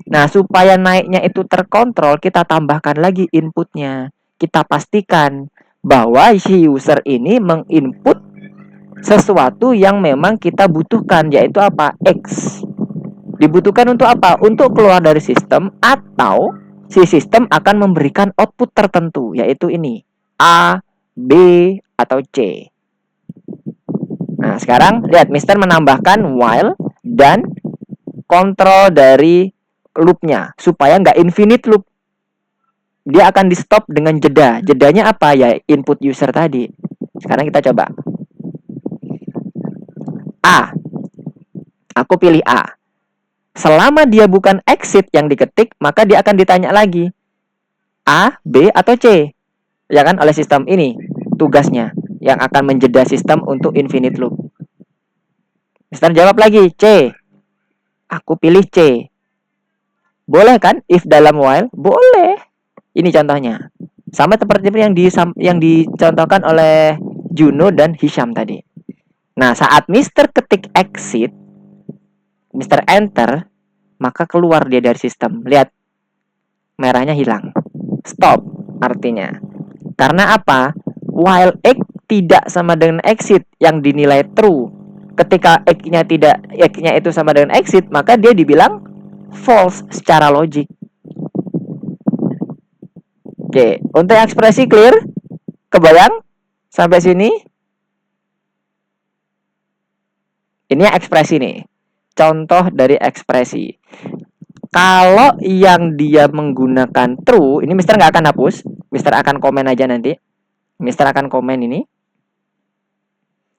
Nah, supaya naiknya itu terkontrol, kita tambahkan lagi inputnya. Kita pastikan bahwa si user ini menginput sesuatu yang memang kita butuhkan, yaitu apa? X. Dibutuhkan untuk apa? Untuk keluar dari sistem, atau si sistem akan memberikan output tertentu, yaitu ini. A, B, atau C. Nah, sekarang lihat Mister menambahkan while dan kontrol dari loopnya supaya nggak infinite loop. Dia akan di stop dengan jeda. Jedanya apa? Ya input user tadi. Sekarang kita coba. A. Aku pilih A. Selama dia bukan exit yang diketik, maka dia akan ditanya lagi. A, B, atau C. Ya kan, oleh sistem ini tugasnya yang akan menjeda sistem untuk infinite loop. Mister jawab lagi C. Aku pilih C. Boleh kan? If dalam while boleh. Ini contohnya. Sama seperti yang dicontohkan oleh Juno dan Hisham tadi. Nah, saat Mr. ketik exit, Mr. enter, maka keluar dia dari sistem. Lihat, merahnya hilang. Stop artinya. Karena apa? While X tidak sama dengan exit yang dinilai true. Ketika X-nya itu sama dengan exit, maka dia dibilang false secara logik. Oke, untuk ekspresi clear? Kebayang? Sampai sini? Ini ekspresi nih. Contoh dari ekspresi. Kalau yang dia menggunakan true, ini Mister nggak akan hapus. Mister akan komen aja nanti. Mister akan komen ini.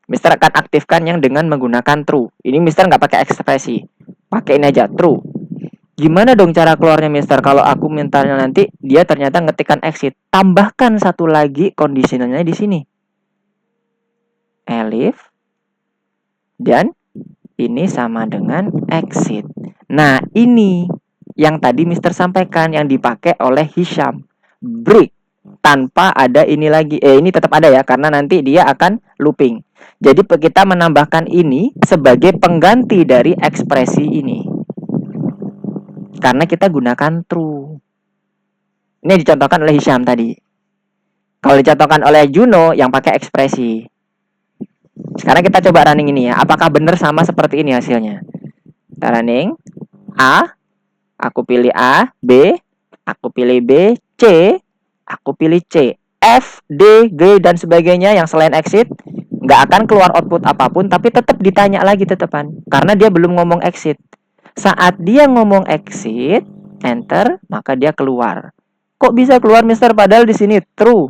Mister akan aktifkan yang dengan menggunakan true. Ini Mister nggak pakai ekspresi. Pakai ini aja, true. Gimana dong cara keluarnya Mister? Kalau aku mintanya nanti dia ternyata ngetikkan exit. Tambahkan satu lagi conditionalnya di sini. Elif. Dan ini sama dengan exit. Nah, ini yang tadi Mister sampaikan yang dipakai oleh Hisham. Break tanpa ada ini lagi. Ini tetap ada ya karena nanti dia akan looping. Jadi kita menambahkan ini sebagai pengganti dari ekspresi ini. Karena kita gunakan true. Ini dicontohkan oleh Hisham tadi. Kalau dicontohkan oleh Juno yang pakai ekspresi. Sekarang kita coba running ini ya. Apakah benar sama seperti ini hasilnya? Kita running. A, aku pilih A. B, aku pilih B. C, aku pilih C. F, D, G, dan sebagainya yang selain exit nggak akan keluar output apapun, tapi tetap ditanya lagi tetepan. Karena dia belum ngomong exit. Saat dia ngomong exit, enter, maka dia keluar. Kok bisa keluar Mister? Padahal di sini true.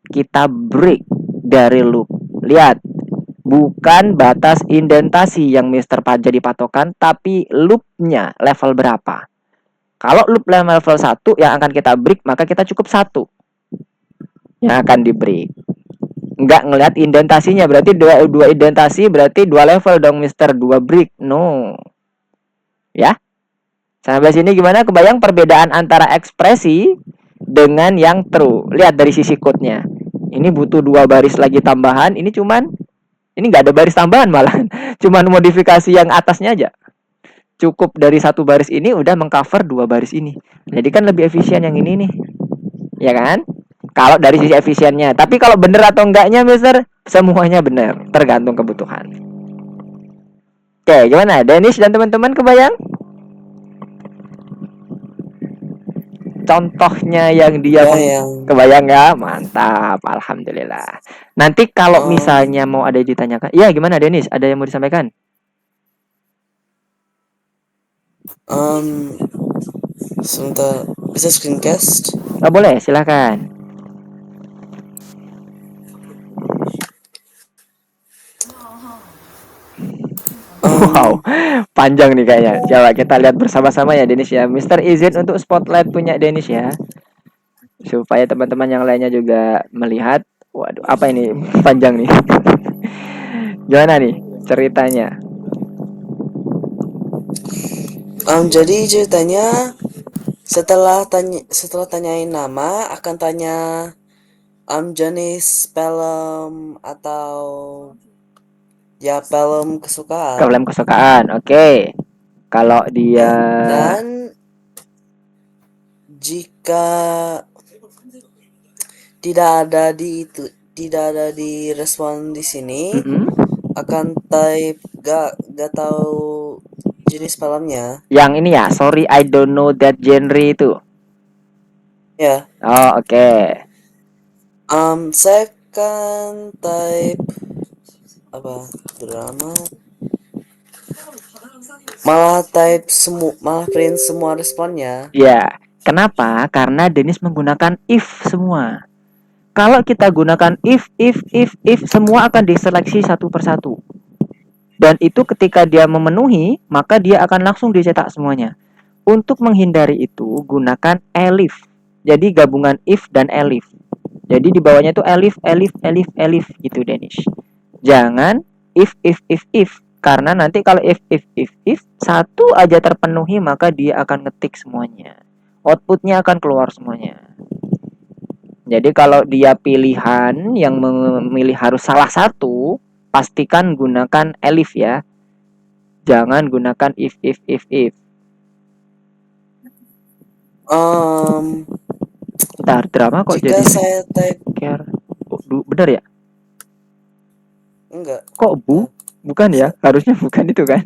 Kita break dari loop. Lihat, bukan batas indentasi yang Mister jadi patokan, tapi loopnya level berapa. Kalau loop level 1 yang akan kita break, maka kita cukup 1 yang akan di break. Nggak ngelihat indentasinya, berarti dua indentasi berarti 2 level dong Mister, 2 break. No. Ya. Sampai sini gimana? Kebayang perbedaan antara ekspresi dengan yang true. Lihat dari sisi code-nya. Ini butuh 2 baris lagi tambahan, ini nggak ada baris tambahan malah. Cuman modifikasi yang atasnya aja. Cukup dari 1 baris ini udah mengcover 2 baris ini. Jadi kan lebih efisien yang ini nih. Ya kan? Kalau dari sisi efisiennya. Tapi kalau bener atau enggaknya Mister, semuanya benar, tergantung kebutuhan. Oke, gimana? Dennis dan teman-teman kebayang? Contohnya yang dia kebayang ya? Mantap, alhamdulillah. Nanti kalau misalnya mau ada ditanyakan, iya gimana Dennis? Ada yang mau disampaikan? Sebentar, bisa screencast? Oh, boleh, silakan. Wow, panjang nih kayaknya. Coba kita lihat bersama-sama ya Dennis ya. Mister izin untuk spotlight punya Dennis ya. Supaya teman-teman yang lainnya juga melihat. Waduh, apa ini panjang nih. Gimana nih ceritanya? Jadi ceritanya setelah tanyain nama akan tanya jenis film atau ya film kesukaan. Film kesukaan, oke. Kalau dia dan jika tidak ada di respon di sini, akan type gak tahu jenis filmnya. Yang ini ya, sorry I don't know that genre itu. Ya. Oh, oke. Saya akan type apa? Drama. Malah print semua responnya. Ya, kenapa? Karena Dennis menggunakan if semua. Kalau kita gunakan if semua akan diseleksi satu persatu. Dan itu ketika dia memenuhi, maka dia akan langsung dicetak semuanya. Untuk menghindari itu, gunakan elif. Jadi gabungan if dan elif. Jadi di bawahnya itu elif gitu Dennis. Jangan if. Karena nanti kalau if satu aja terpenuhi, maka dia akan ngetik semuanya. Outputnya akan keluar semuanya. Jadi kalau dia pilihan yang memilih harus salah satu, pastikan gunakan elif ya. Jangan gunakan if. Bentar, drama kok Jika jadi saya type care. Bener ya? enggak. Kok bu? Bukan ya? Harusnya bukan itu kan?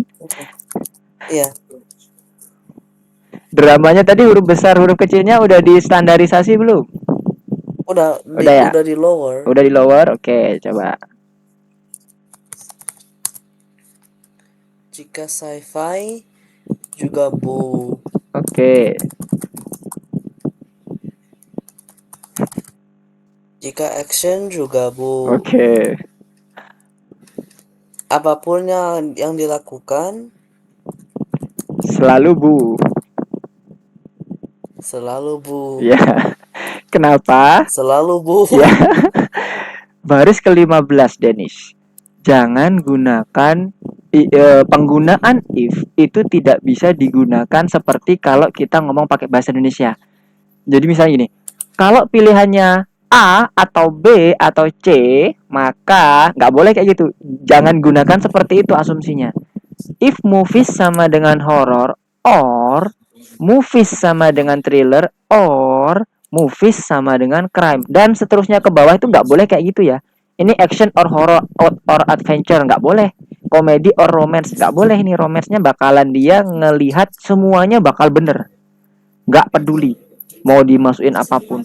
Iya. Dramanya tadi huruf besar, huruf kecilnya udah distandarisasi belum? Udah ya? Udah di lower. Udah di lower. Oke, coba. Jika sci-fi juga bu. Oke. Jika action juga bu. Oke. Apapun yang dilakukan Selalu bu. selalu bu. Ya. Kenapa? Selalu bu. Ya. Baris ke-15, Denis. Jangan gunakan penggunaan if itu tidak bisa digunakan seperti kalau kita ngomong pakai bahasa Indonesia. Jadi misalnya gini, kalau pilihannya A atau B atau C, maka nggak boleh kayak gitu. Jangan gunakan seperti itu asumsinya. If movies sama dengan horror, or movies sama dengan thriller, or movies sama dengan crime, dan seterusnya ke bawah itu nggak boleh kayak gitu ya. Ini action or horror or adventure nggak boleh. Komedi or romance nggak boleh. Ini romance-nya bakalan dia ngelihat semuanya bakal bener. Nggak peduli mau dimasukin apapun.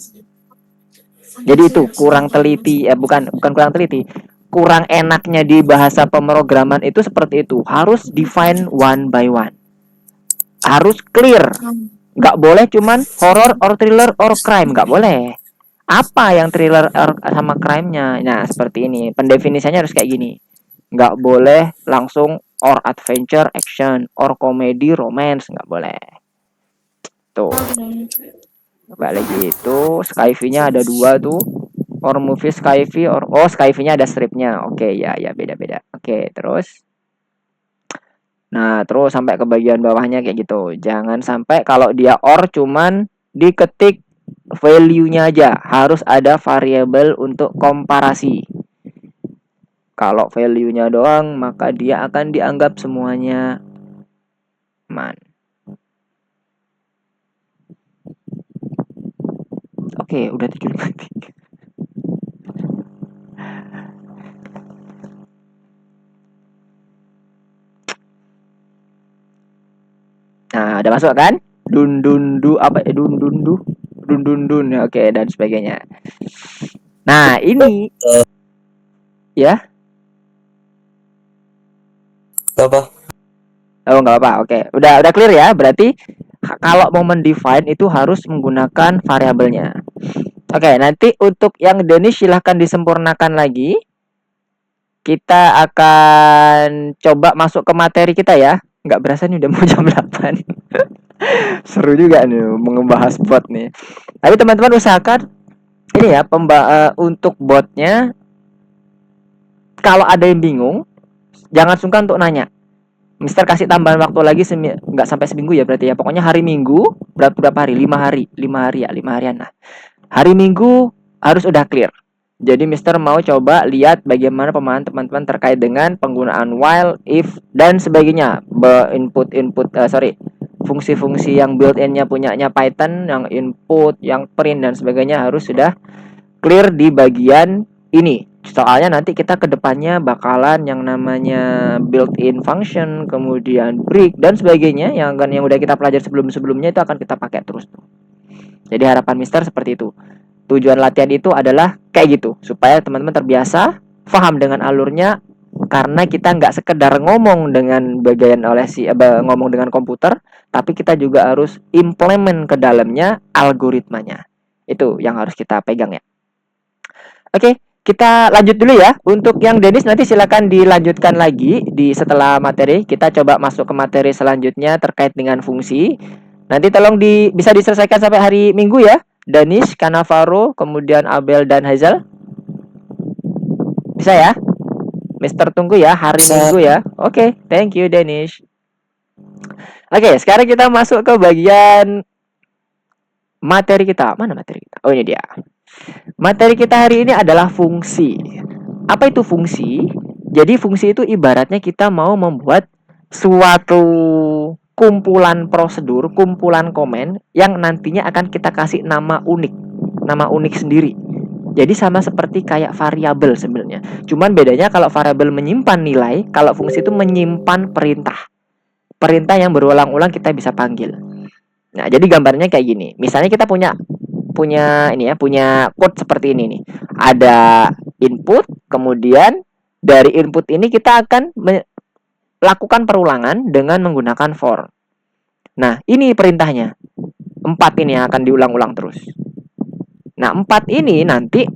Jadi itu kurang teliti, bukan kurang teliti. Kurang enaknya di bahasa pemrograman itu seperti itu. Harus define one by one. Harus clear. Nggak boleh cuman horror or thriller or crime. Nggak boleh. Apa yang thriller sama crime-nya? Nah, seperti ini. Pendefinisiannya harus kayak gini. Nggak boleh langsung or adventure, action, or comedy, romance. Nggak boleh. Tuh. Balik gitu. Skyfi-nya ada 2 tuh. Or movie Skyfi or Skyfi-nya ada stripnya. Oke, ya beda-beda. Oke, terus. Nah, terus sampai ke bagian bawahnya kayak gitu. Jangan sampai kalau dia or cuman diketik value-nya aja, harus ada variabel untuk komparasi. Kalau value-nya doang, maka dia akan dianggap semuanya aman. Oke, udah 7:53. Nah, udah masuk kan? Dundundu apa dundundu? Dundundun ya, oke, dan sebagainya. Nah, ini ya. Apa? Oh, nggak apa-apa. Oke. Udah clear ya. Berarti kalau mau mendefine itu harus menggunakan variabelnya. Oke, nanti untuk yang Denis silahkan disempurnakan lagi. Kita akan coba masuk ke materi kita ya. Nggak berasa nih udah mau jam 8. Seru juga nih membahas bot nih. Tapi teman-teman usahakan ini ya untuk botnya, kalau ada yang bingung jangan sungkan untuk nanya. Mister kasih tambahan waktu lagi nggak sampai seminggu ya berarti ya. Pokoknya hari Minggu berapa hari? 5 hari. 5 hari ya, 5 harian. Nah, hari Minggu harus udah clear. Jadi Mister mau coba lihat bagaimana pemahaman teman-teman terkait dengan penggunaan while, if, dan sebagainya. Fungsi-fungsi yang built-in-nya punyanya Python, yang input, yang print, dan sebagainya harus sudah clear di bagian ini. Soalnya nanti kita kedepannya bakalan yang namanya built-in function, kemudian break, dan sebagainya yang udah kita pelajari sebelum-sebelumnya itu akan kita pakai terus. Jadi harapan Mister seperti itu. Tujuan latihan itu adalah kayak gitu, supaya teman-teman terbiasa, paham dengan alurnya, karena kita nggak sekedar ngomong dengan bagian ngomong dengan komputer, tapi kita juga harus implement ke dalamnya algoritmanya. Itu yang harus kita pegang ya. Oke, kita lanjut dulu ya. Untuk yang Denis nanti silakan dilanjutkan lagi setelah materi. Kita coba masuk ke materi selanjutnya terkait dengan fungsi. Nanti tolong bisa diselesaikan sampai hari Minggu ya. Danis, Kanavaro, kemudian Abel dan Hazel. Bisa ya? Mister tunggu ya hari Minggu ya. Oke, thank you Danish. Oke, sekarang kita masuk ke bagian materi kita. Mana materi kita? Oh, ini dia. Materi kita hari ini adalah fungsi. Apa itu fungsi? Jadi fungsi itu ibaratnya kita mau membuat suatu kumpulan prosedur, kumpulan komen yang nantinya akan kita kasih nama unik sendiri. Jadi sama seperti kayak variabel sebenarnya. Cuman bedanya kalau variabel menyimpan nilai, kalau fungsi itu menyimpan perintah. Perintah yang berulang-ulang kita bisa panggil. Nah, jadi gambarnya kayak gini. Misalnya kita punya code seperti ini nih. Ada input, kemudian dari input ini kita akan lakukan perulangan dengan menggunakan for. Nah, ini perintahnya. 4 ini yang akan diulang-ulang terus. Nah, 4 ini nanti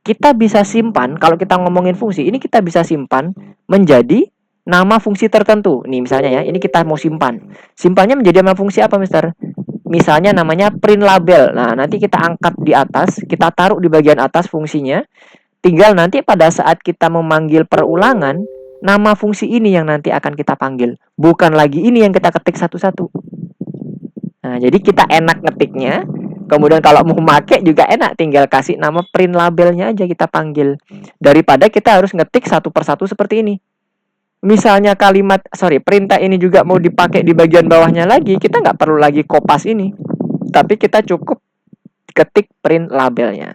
kita bisa simpan, kalau kita ngomongin fungsi, ini kita bisa simpan menjadi nama fungsi tertentu. Nih misalnya ya, ini kita mau simpan. Simpannya menjadi nama fungsi apa, Mister? Misalnya namanya print label. Nah, nanti kita angkat di atas, kita taruh di bagian atas fungsinya. Tinggal nanti pada saat kita memanggil perulangan, nama fungsi ini yang nanti akan kita panggil. Bukan lagi ini yang kita ketik satu-satu. Nah, jadi kita enak ngetiknya. Kemudian kalau mau make juga enak, tinggal kasih nama print labelnya aja kita panggil. Daripada kita harus ngetik satu persatu seperti ini. Misalnya perintah ini juga mau dipakai di bagian bawahnya lagi, kita nggak perlu lagi kopas ini. Tapi kita cukup ketik print labelnya.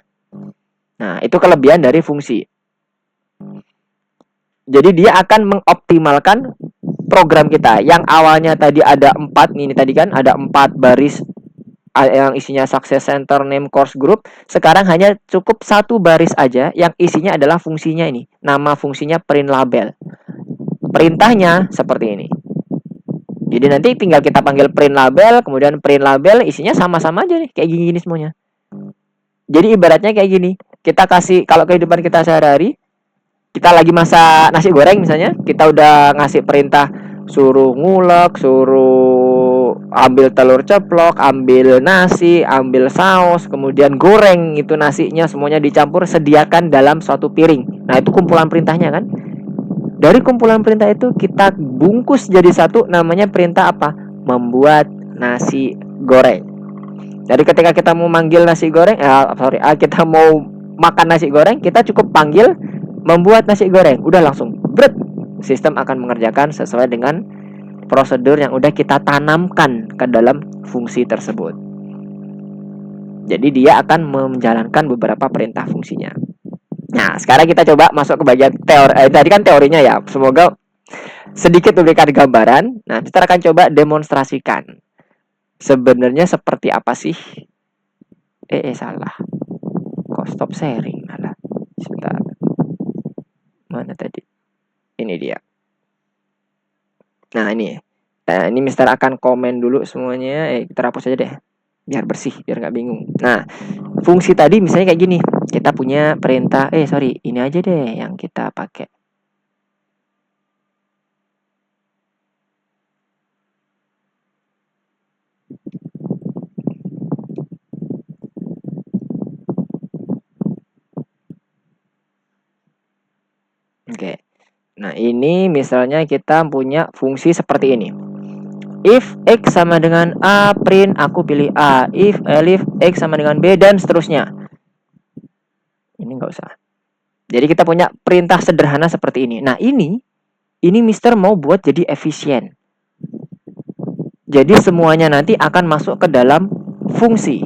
Nah, itu kelebihan dari fungsi. Jadi dia akan mengoptimalkan program kita. Yang awalnya tadi ada 4, ini tadi kan ada 4 baris yang isinya success center, name, course, group. Sekarang hanya cukup 1 baris aja yang isinya adalah fungsinya ini. Nama fungsinya print label. Perintahnya seperti ini. Jadi nanti tinggal kita panggil print label, kemudian print label isinya sama-sama aja nih, kayak gini semuanya. Jadi ibaratnya kayak gini. Kita kasih, kalau kehidupan kita sehari-hari, kita lagi masak nasi goreng misalnya, kita udah ngasih perintah suruh ngulek, suruh ambil telur ceplok, ambil nasi, ambil saus, kemudian goreng itu nasinya, semuanya dicampur, sediakan dalam suatu piring. Nah, itu kumpulan perintahnya kan. Dari kumpulan perintah itu kita bungkus jadi satu, namanya perintah apa? Membuat nasi goreng. Jadi ketika kita mau manggil nasi goreng, kita mau makan nasi goreng, kita cukup panggil membuat nasi goreng. Udah langsung, sistem akan mengerjakan sesuai dengan prosedur yang udah kita tanamkan ke dalam fungsi tersebut. Jadi dia akan menjalankan beberapa perintah fungsinya. Nah, sekarang kita coba masuk ke bagian teori. Tadi kan teorinya ya. Semoga sedikit memberikan gambaran. Nah, kita akan coba demonstrasikan. Sebenarnya seperti apa sih? Salah. Kok stop sharing malah. Sebentar. Mana tadi? Ini dia. Nah, ini. Nah, ini Mister akan komen dulu semuanya. Kita hapus aja deh. Biar bersih, biar nggak bingung. Nah, fungsi tadi misalnya kayak gini. Kita punya perintah, ini aja deh yang kita pakai. Oke. Nah, ini misalnya kita punya fungsi seperti ini. If X sama dengan A, print aku pilih A. If X sama dengan B, dan seterusnya. Ini nggak usah. Jadi kita punya perintah sederhana seperti ini. Nah, ini Mister mau buat jadi efisien. Jadi semuanya nanti akan masuk ke dalam fungsi.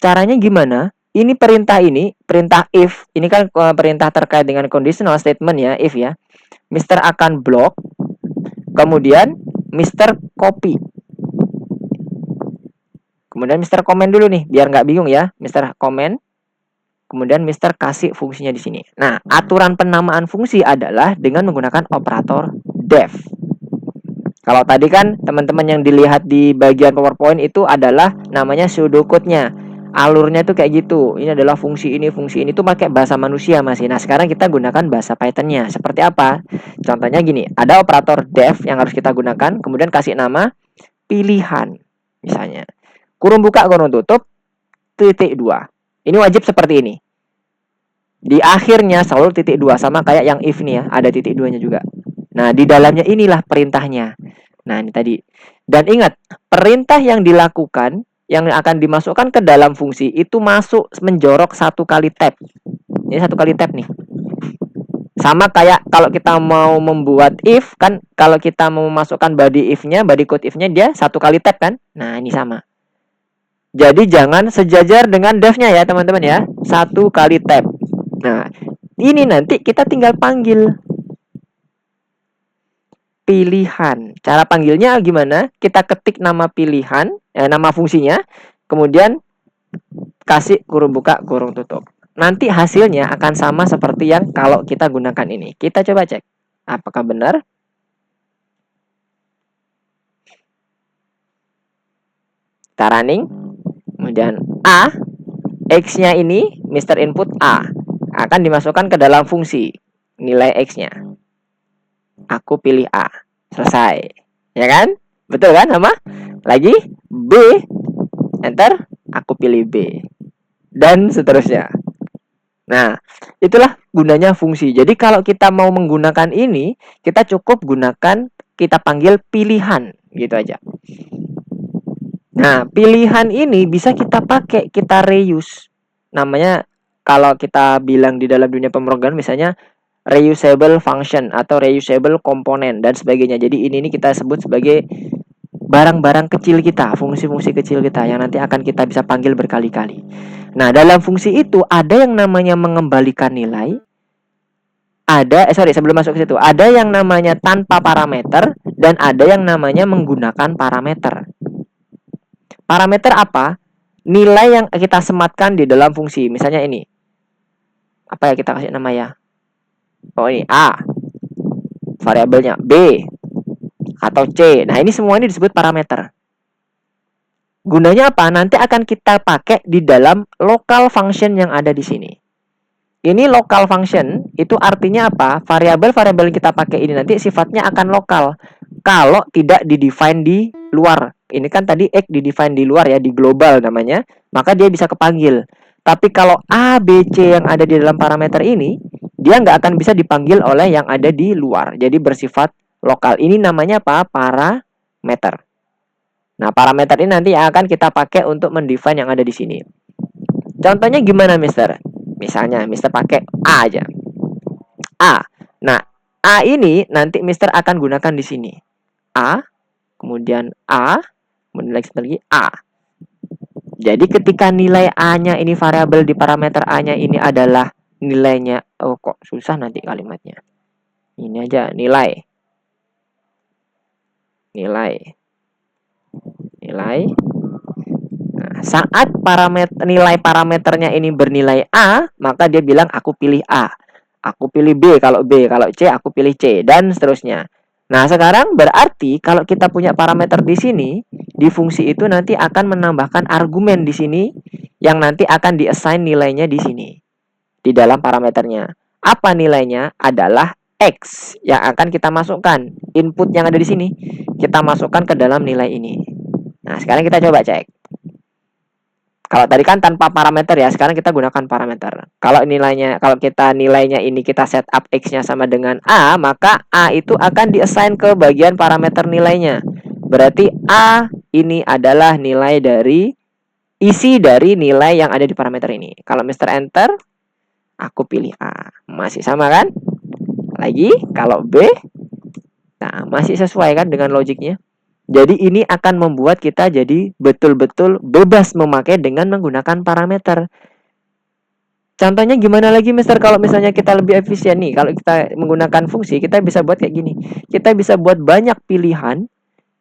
Caranya gimana? Ini perintah if, ini kan perintah terkait dengan conditional statement ya, if ya. Mister akan blok, kemudian Mister copy. Kemudian Mister komen dulu nih, biar nggak bingung ya. Mister komen, kemudian Mister kasih fungsinya di sini. Nah, aturan penamaan fungsi adalah dengan menggunakan operator def. Kalau tadi kan teman-teman yang dilihat di bagian PowerPoint itu adalah namanya pseudocode-nya. Alurnya tuh kayak gitu. Ini adalah fungsi ini tuh pakai bahasa manusia masih. Nah, sekarang kita gunakan bahasa Python-nya. Seperti apa? Contohnya gini, ada operator def yang harus kita gunakan, kemudian kasih nama pilihan. Misalnya, kurung buka, kurung tutup, titik 2. Ini wajib seperti ini. Di akhirnya selalu titik 2, sama kayak yang if nih ya, ada titik 2-nya juga. Nah, di dalamnya inilah perintahnya. Nah, ini tadi. Dan ingat, perintah yang dilakukan yang akan dimasukkan ke dalam fungsi itu masuk menjorok 1 kali tab. Ini 1 kali tab nih. Sama kayak kalau kita mau membuat if kan, kalau kita mau memasukkan body if-nya, body code if-nya dia 1 kali tab kan. Nah, ini sama. Jadi jangan sejajar dengan def-nya ya, teman-teman ya. 1 kali tab. Nah, ini nanti kita tinggal panggil pilihan. Cara panggilnya gimana? Kita ketik nama pilihan, nama fungsinya, kemudian kasih kurung buka, kurung tutup. Nanti hasilnya akan sama seperti yang kalau kita gunakan ini. Kita coba cek apakah benar. Kita running. Kemudian A, X-nya ini, Mr. Input A, akan dimasukkan ke dalam fungsi nilai X-nya. Aku pilih A. Selesai. Ya kan? Betul kan sama? Lagi B, enter, aku pilih B. Dan seterusnya. Nah, itulah gunanya fungsi. Jadi kalau kita mau menggunakan ini, kita cukup gunakan, kita panggil pilihan, gitu aja. Nah, pilihan ini bisa kita pakai, kita reuse. Namanya kalau kita bilang di dalam dunia pemrograman misalnya reusable function atau reusable component dan sebagainya. Jadi ini kita sebut sebagai barang-barang kecil kita, fungsi-fungsi kecil kita yang nanti akan kita bisa panggil berkali-kali. Nah, dalam fungsi itu ada yang namanya mengembalikan nilai. Sebelum masuk ke situ, ada yang namanya tanpa parameter dan ada yang namanya menggunakan parameter. Parameter apa? Nilai yang kita sematkan di dalam fungsi. Misalnya ini. Apa ya kita kasih nama ya? Oh, ini A. Variabelnya B atau C. Nah, ini semua ini disebut parameter. Gunanya apa? Nanti akan kita pakai di dalam local function yang ada di sini. Ini local function itu artinya apa? Variabel-variabel yang kita pakai ini nanti sifatnya akan lokal. Kalau tidak di-define di luar. Ini kan tadi X di-define di luar ya, di global namanya. Maka dia bisa kepanggil. Tapi kalau A, B, C yang ada di dalam parameter ini, dia nggak akan bisa dipanggil oleh yang ada di luar. Jadi bersifat lokal. Ini namanya apa? Parameter. Nah, parameter ini nanti akan kita pakai untuk mendefine yang ada di sini. Contohnya gimana, Mister? Misalnya, Mister pakai A aja. A. Nah, A ini nanti Mister akan gunakan di sini. A, kemudian A, kemudian lagi A. Jadi ketika nilai A-nya ini variabel di parameter A-nya ini adalah nilainya. Oh, kok susah nanti kalimatnya. Ini aja nilai. Nah, saat nilai parameternya ini bernilai A, maka dia bilang aku pilih A. Aku pilih B kalau B, kalau C aku pilih C, dan seterusnya. Nah, sekarang berarti kalau kita punya parameter di sini, di fungsi itu nanti akan menambahkan argumen di sini yang nanti akan di-assign nilainya di sini. Di dalam parameternya. Apa nilainya? Adalah X yang akan kita masukkan. Input yang ada di sini kita masukkan ke dalam nilai ini. Nah, sekarang kita coba cek. Kalau tadi kan tanpa parameter ya, sekarang kita gunakan parameter. Kalau kita nilainya ini kita set up X-nya sama dengan A, maka A itu akan di-assign ke bagian parameter nilainya. Berarti A ini adalah nilai dari isi dari nilai yang ada di parameter ini. Kalau Mr. Enter, aku pilih A. Masih sama kan? Lagi, kalau B, nah masih sesuai kan dengan logiknya. Jadi ini akan membuat kita jadi betul-betul bebas memakai dengan menggunakan parameter. Contohnya gimana lagi, Mister? Kalau misalnya kita lebih efisien nih, kalau kita menggunakan fungsi, kita bisa buat kayak gini. Kita bisa buat banyak pilihan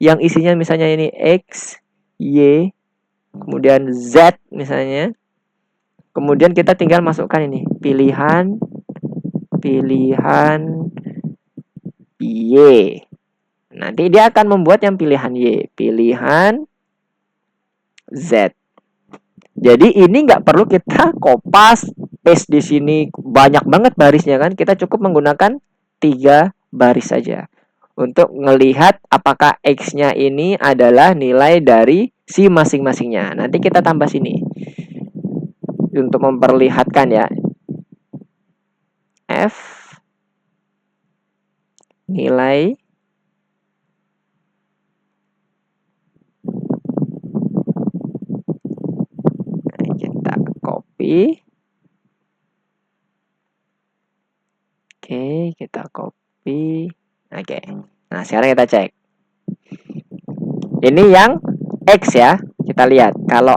yang isinya misalnya ini X, Y, kemudian Z misalnya. Kemudian kita tinggal masukkan ini pilihan Y. Nanti dia akan membuat yang pilihan Y, pilihan Z. Jadi ini nggak perlu kita kopas paste di sini banyak banget barisnya kan. Kita cukup menggunakan 3 baris saja untuk melihat apakah X-nya ini adalah nilai dari si masing-masingnya. Nanti kita tambah sini untuk memperlihatkan ya. F nilai kita copy. Oke, kita copy. Oke. Nah, sekarang kita cek. Ini yang X ya. Kita lihat. Kalau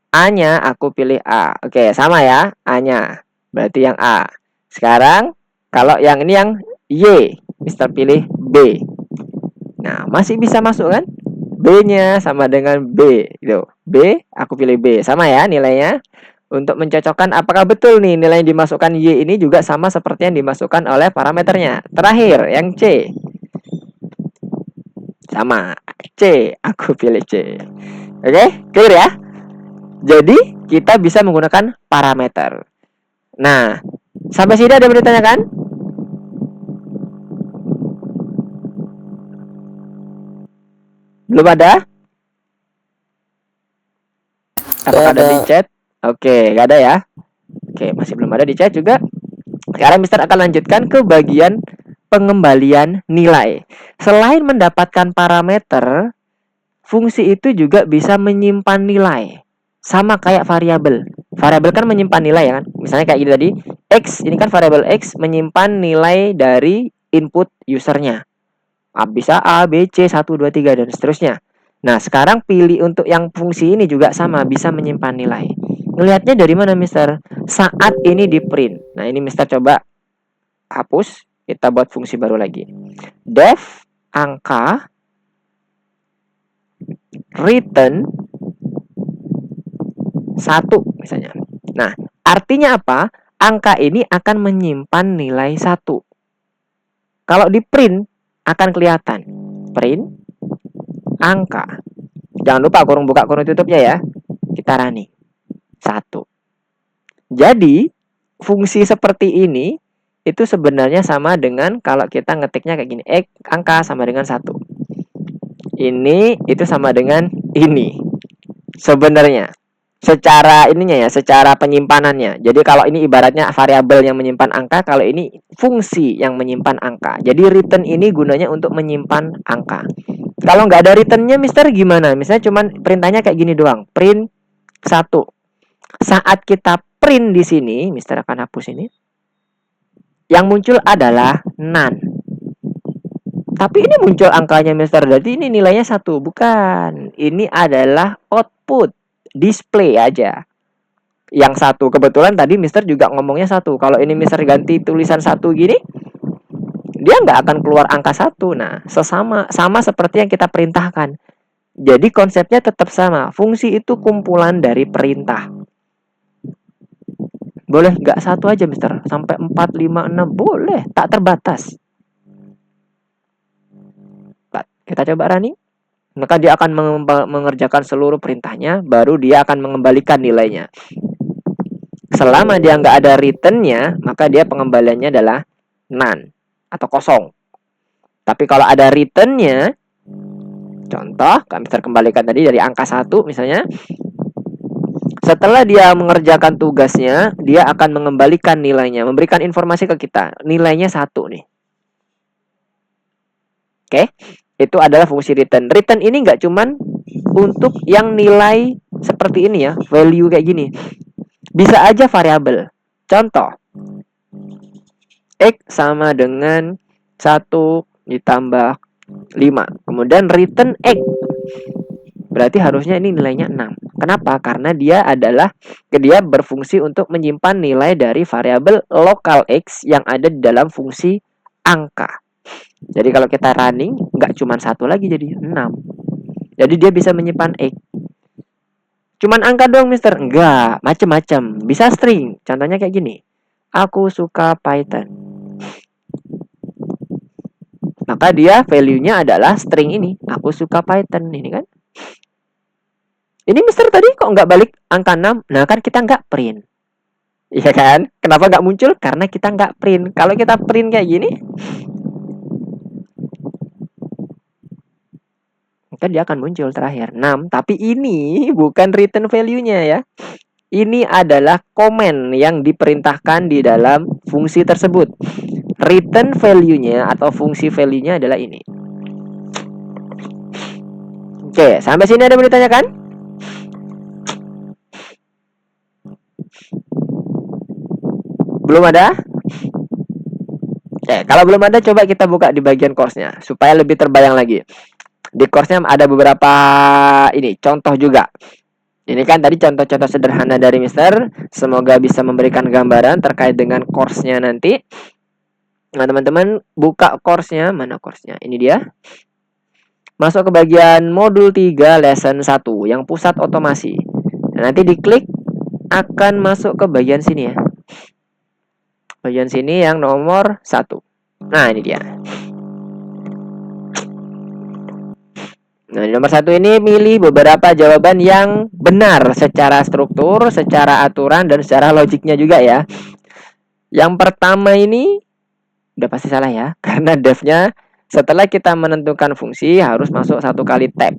A-nya aku pilih A. Oke, sama ya. A-nya. Berarti yang A. Sekarang kalau yang ini yang Y, Mister pilih B. Nah, masih bisa masuk kan? B-nya sama dengan B. Gitu. B, aku pilih B. Sama ya nilainya. Untuk mencocokkan apakah betul nih nilai yang dimasukkan Y ini juga sama seperti yang dimasukkan oleh parameternya. Terakhir, yang C. Sama. C, aku pilih C. Oke, clear ya? Jadi, kita bisa menggunakan parameter. Nah, sampai sini ada yang ditanyakan? Belum ada? Apakah ada di chat? Oke, nggak ada ya? Oke, masih belum ada di chat juga. Sekarang Mister akan lanjutkan ke bagian pengembalian nilai. Selain mendapatkan parameter, fungsi itu juga bisa menyimpan nilai. Sama kayak variabel. Variabel kan menyimpan nilai ya kan? Misalnya kayak gini tadi, X, ini kan variabel X menyimpan nilai dari input usernya. Bisa A, B, C, 1, 2, 3, dan seterusnya. Nah, sekarang pilih untuk yang fungsi ini juga sama, bisa menyimpan nilai. Ngelihatnya dari mana, Mister? Saat ini di print. Nah, ini Mister coba hapus. Kita buat fungsi baru lagi. Def angka return 1 misalnya. Nah, artinya apa? Angka ini akan menyimpan nilai 1. Kalau di print akan kelihatan. Print angka. Jangan lupa kurung buka kurung tutupnya ya. Kita running. 1. Jadi, fungsi seperti ini itu sebenarnya sama dengan kalau kita ngetiknya kayak gini. Angka sama dengan 1. Ini itu sama dengan ini. Sebenarnya. Secara ininya ya, secara penyimpanannya. Jadi kalau ini ibaratnya variabel yang menyimpan angka, kalau ini fungsi yang menyimpan angka. Jadi return ini gunanya untuk menyimpan angka. Kalau nggak ada returnnya, Mister gimana? Misalnya cuman perintahnya kayak gini doang, print 1. Saat kita print di sini, Mister akan hapus ini. Yang muncul adalah none. Tapi ini muncul angkanya, Mister. Berarti ini nilainya 1. Bukan. Ini adalah output. Display aja. Yang 1. Kebetulan tadi Mister juga ngomongnya 1. Kalau ini Mister ganti tulisan 1 gini, dia nggak akan keluar angka 1. Nah, sama seperti yang kita perintahkan. Jadi konsepnya tetap sama. Fungsi itu kumpulan dari perintah. Boleh nggak 1 aja, Mister? Sampai 4, 5, 6. Boleh. Tak terbatas. Kita coba running. Maka dia akan mengerjakan seluruh perintahnya. Baru dia akan mengembalikan nilainya. Selama dia nggak ada returnnya, maka dia pengembaliannya adalah none atau kosong. Tapi kalau ada returnnya, contoh, Mister kembalikan tadi dari angka 1 misalnya. Setelah dia mengerjakan tugasnya, dia akan mengembalikan nilainya, memberikan informasi ke kita. Nilainya 1 nih. Oke, itu adalah fungsi return. Return ini nggak cuman untuk yang nilai seperti ini ya, value kayak gini. Bisa aja variabel. Contoh, X sama dengan 1 ditambah 5. Kemudian return X. Berarti harusnya ini nilainya 6. Kenapa? Karena dia berfungsi untuk menyimpan nilai dari variabel lokal X yang ada di dalam fungsi angka. Jadi kalau kita running, nggak cuma 1 lagi jadi 6. Jadi dia bisa menyimpan X. Cuman angka doang, Mister? Enggak, macam-macam. Bisa string. Contohnya kayak gini. Aku suka Python. Maka dia value-nya adalah string ini. Aku suka Python. Ini kan. Ini Mister tadi kok nggak balik angka 6? Nah kan kita nggak print. Iya kan? Kenapa nggak muncul? Karena kita nggak print. Kalau kita print kayak gini, maka dia akan muncul terakhir 6. Tapi ini bukan return value-nya ya. Ini adalah komen yang diperintahkan di dalam fungsi tersebut. Return value-nya atau fungsi value-nya adalah ini. Oke, sampai sini ada yang mau ditanyakan? Belum ada? Oke, kalau belum ada coba kita buka di bagian course-nya supaya lebih terbayang lagi. Di course-nya ada beberapa ini contoh juga. Ini kan tadi contoh-contoh sederhana dari Mister. Semoga bisa memberikan gambaran terkait dengan course-nya nanti. Nah, teman-teman buka course-nya. Mana course-nya? Ini dia. Masuk ke bagian modul 3 lesson 1 yang pusat otomasi. Nah, nanti diklik akan masuk ke bagian sini ya. Bagian sini yang nomor 1. Nah, ini dia. Nah, di nomor 1 ini milih beberapa jawaban yang benar secara struktur, secara aturan, dan secara logiknya juga ya. Yang pertama ini udah pasti salah ya, karena def-nya setelah kita menentukan fungsi harus masuk 1 kali tab.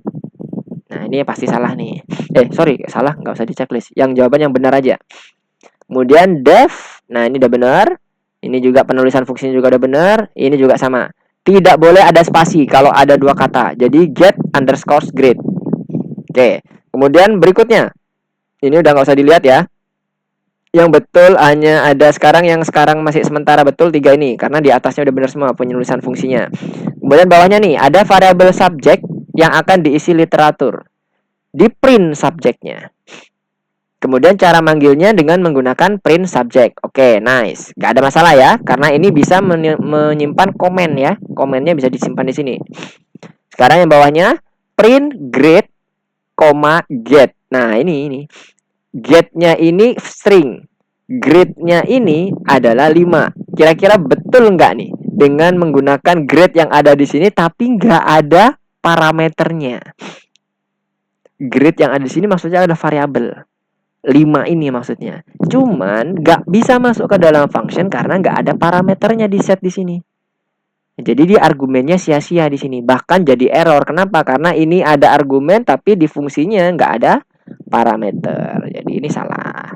Nah, ini pasti salah nih. Sorry, salah, nggak usah di checklist. Yang jawaban yang benar aja. Kemudian def, nah ini udah benar. Ini juga penulisan fungsinya juga udah benar. Ini juga sama. Tidak boleh ada spasi kalau ada 2 kata. Jadi get underscore grade. Oke. Kemudian berikutnya. Ini udah nggak usah dilihat ya. Yang betul hanya ada sekarang, yang sekarang masih sementara betul 3 ini. Karena di atasnya udah benar semua penulisan fungsinya. Kemudian bawahnya nih ada variabel subjek yang akan diisi literatur. Di print subjeknya. Kemudian cara manggilnya dengan menggunakan print subject. Oke, nice. Gak ada masalah ya, karena ini bisa menyimpan komen ya. Komennya bisa disimpan di sini. Sekarang yang bawahnya print grade, get. Nah, ini. Get-nya ini string. Grade-nya ini adalah 5. Kira-kira betul nggak nih dengan menggunakan grade yang ada di sini tapi nggak ada parameternya? Grade yang ada di sini maksudnya ada variabel. 5 ini maksudnya. Cuman nggak bisa masuk ke dalam function karena nggak ada parameternya di set di sini. Jadi dia argumennya sia-sia di sini. Bahkan jadi error. Kenapa? Karena ini ada argumen tapi di fungsinya nggak ada parameter. Jadi ini salah.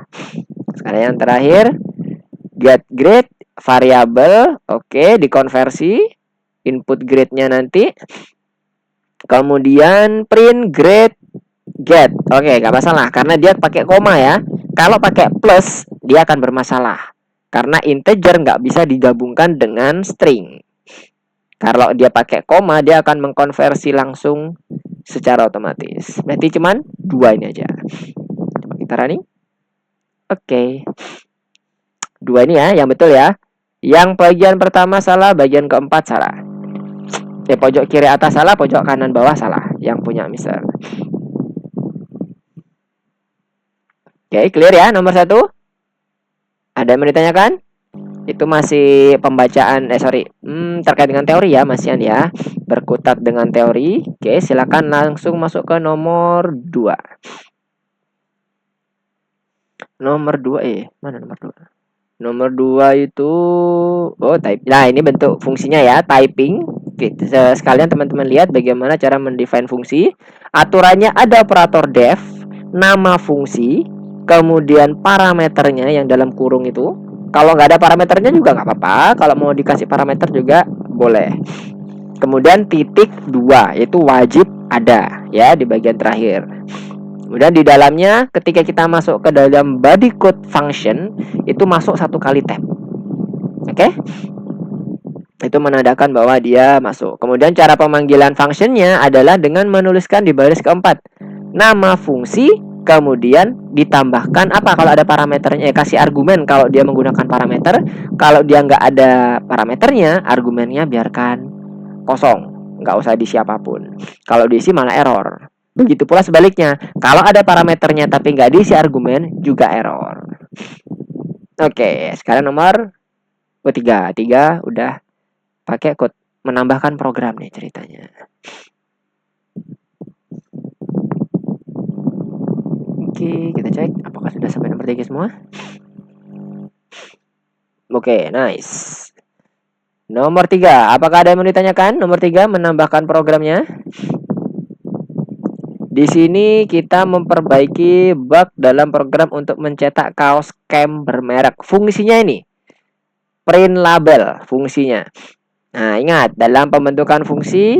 Sekarang yang terakhir, get grade variabel. Oke, dikonversi input grade-nya nanti. Kemudian print grade get. Oke, gak masalah karena dia pakai koma ya. Kalau pakai plus dia akan bermasalah karena integer nggak bisa digabungkan dengan string. Kalau dia pakai koma dia akan mengkonversi langsung secara otomatis. Berarti cuman 2 ini aja. Coba kita running. Oke. 2 ini ya yang betul ya. Yang bagian pertama salah, bagian keempat salah. Pojok kiri atas salah, pojok kanan bawah salah. Yang punya Mister. Oke, clear ya nomor 1? Ada yang mau ditanyakan? Itu masih pembacaan, terkait dengan teori ya, Masian ya. Berkutat dengan teori. Oke, silakan langsung masuk ke nomor 2. Nomor 2, mana nomor 2? Nomor 2 itu, type. Nah, ini bentuk fungsinya ya, typing. Oke, sekalian teman-teman lihat bagaimana cara mendefine fungsi. Aturannya ada operator def, nama fungsi, kemudian parameternya yang dalam kurung itu. Kalau nggak ada parameternya juga nggak apa-apa. Kalau mau dikasih parameter juga boleh. Kemudian titik 2 itu wajib ada ya di bagian terakhir. Kemudian di dalamnya ketika kita masuk ke dalam body code function itu masuk 1 kali tab. Oke? Itu menandakan bahwa dia masuk. Kemudian cara pemanggilan functionnya adalah dengan menuliskan di baris keempat nama fungsi, kemudian ditambahkan apa kalau ada parameternya, kasih argumen kalau dia menggunakan parameter. Kalau dia nggak ada parameternya, argumennya biarkan kosong, nggak usah diisi apapun. Kalau diisi malah error. Begitu pula sebaliknya, kalau ada parameternya tapi nggak diisi argumen juga error. Oke, sekarang nomor 3 udah pakai code menambahkan program nih ceritanya. Oke, kita cek apakah sudah sampai nomor 3 semua. Oke, nice. Nomor 3, apakah ada yang mau ditanyakan? Nomor 3 menambahkan programnya. Di sini kita memperbaiki bug dalam program untuk mencetak kaos Camp bermerek. Fungsinya ini print label fungsinya. Nah, ingat dalam pembentukan fungsi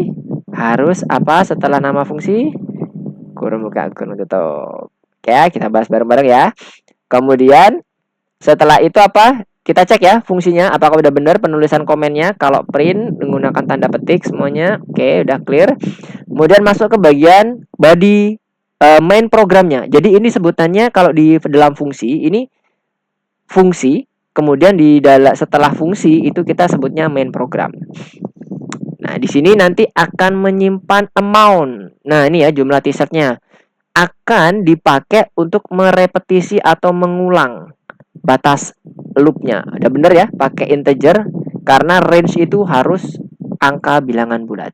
harus apa setelah nama fungsi? Kurung buka, kurung tutup. Oke, kita bahas bareng-bareng ya. Kemudian setelah itu apa? Kita cek ya fungsinya apakah udah benar penulisan komennya. Kalau print menggunakan tanda petik semuanya oke, udah clear. Kemudian masuk ke bagian body main programnya. Jadi ini sebutannya kalau di dalam fungsi ini fungsi, kemudian di dalam setelah fungsi itu kita sebutnya main program. Nah, di sini nanti akan menyimpan amount. Nah, ini ya jumlah t-shirtnya akan dipakai untuk merepetisi atau mengulang batas loopnya. Ada benar ya, pakai integer karena range itu harus angka bilangan bulat.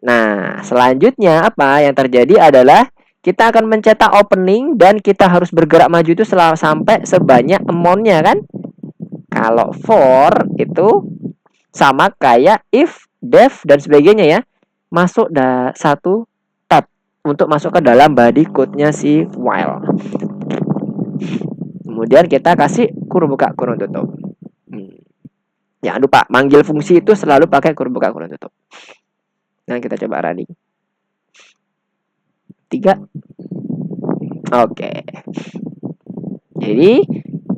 Nah, selanjutnya apa yang terjadi adalah kita akan mencetak opening dan kita harus bergerak maju itu sampai sebanyak amount-nya kan. Kalau for itu sama kayak if, def dan sebagainya ya. Masuk satu tab untuk masuk ke dalam body code-nya si while. Kemudian kita kasih kurung buka, kurung tutup. Jangan lupa manggil fungsi itu selalu pakai kurung buka, kurung tutup. Nah, kita coba running. 3. Oke. Jadi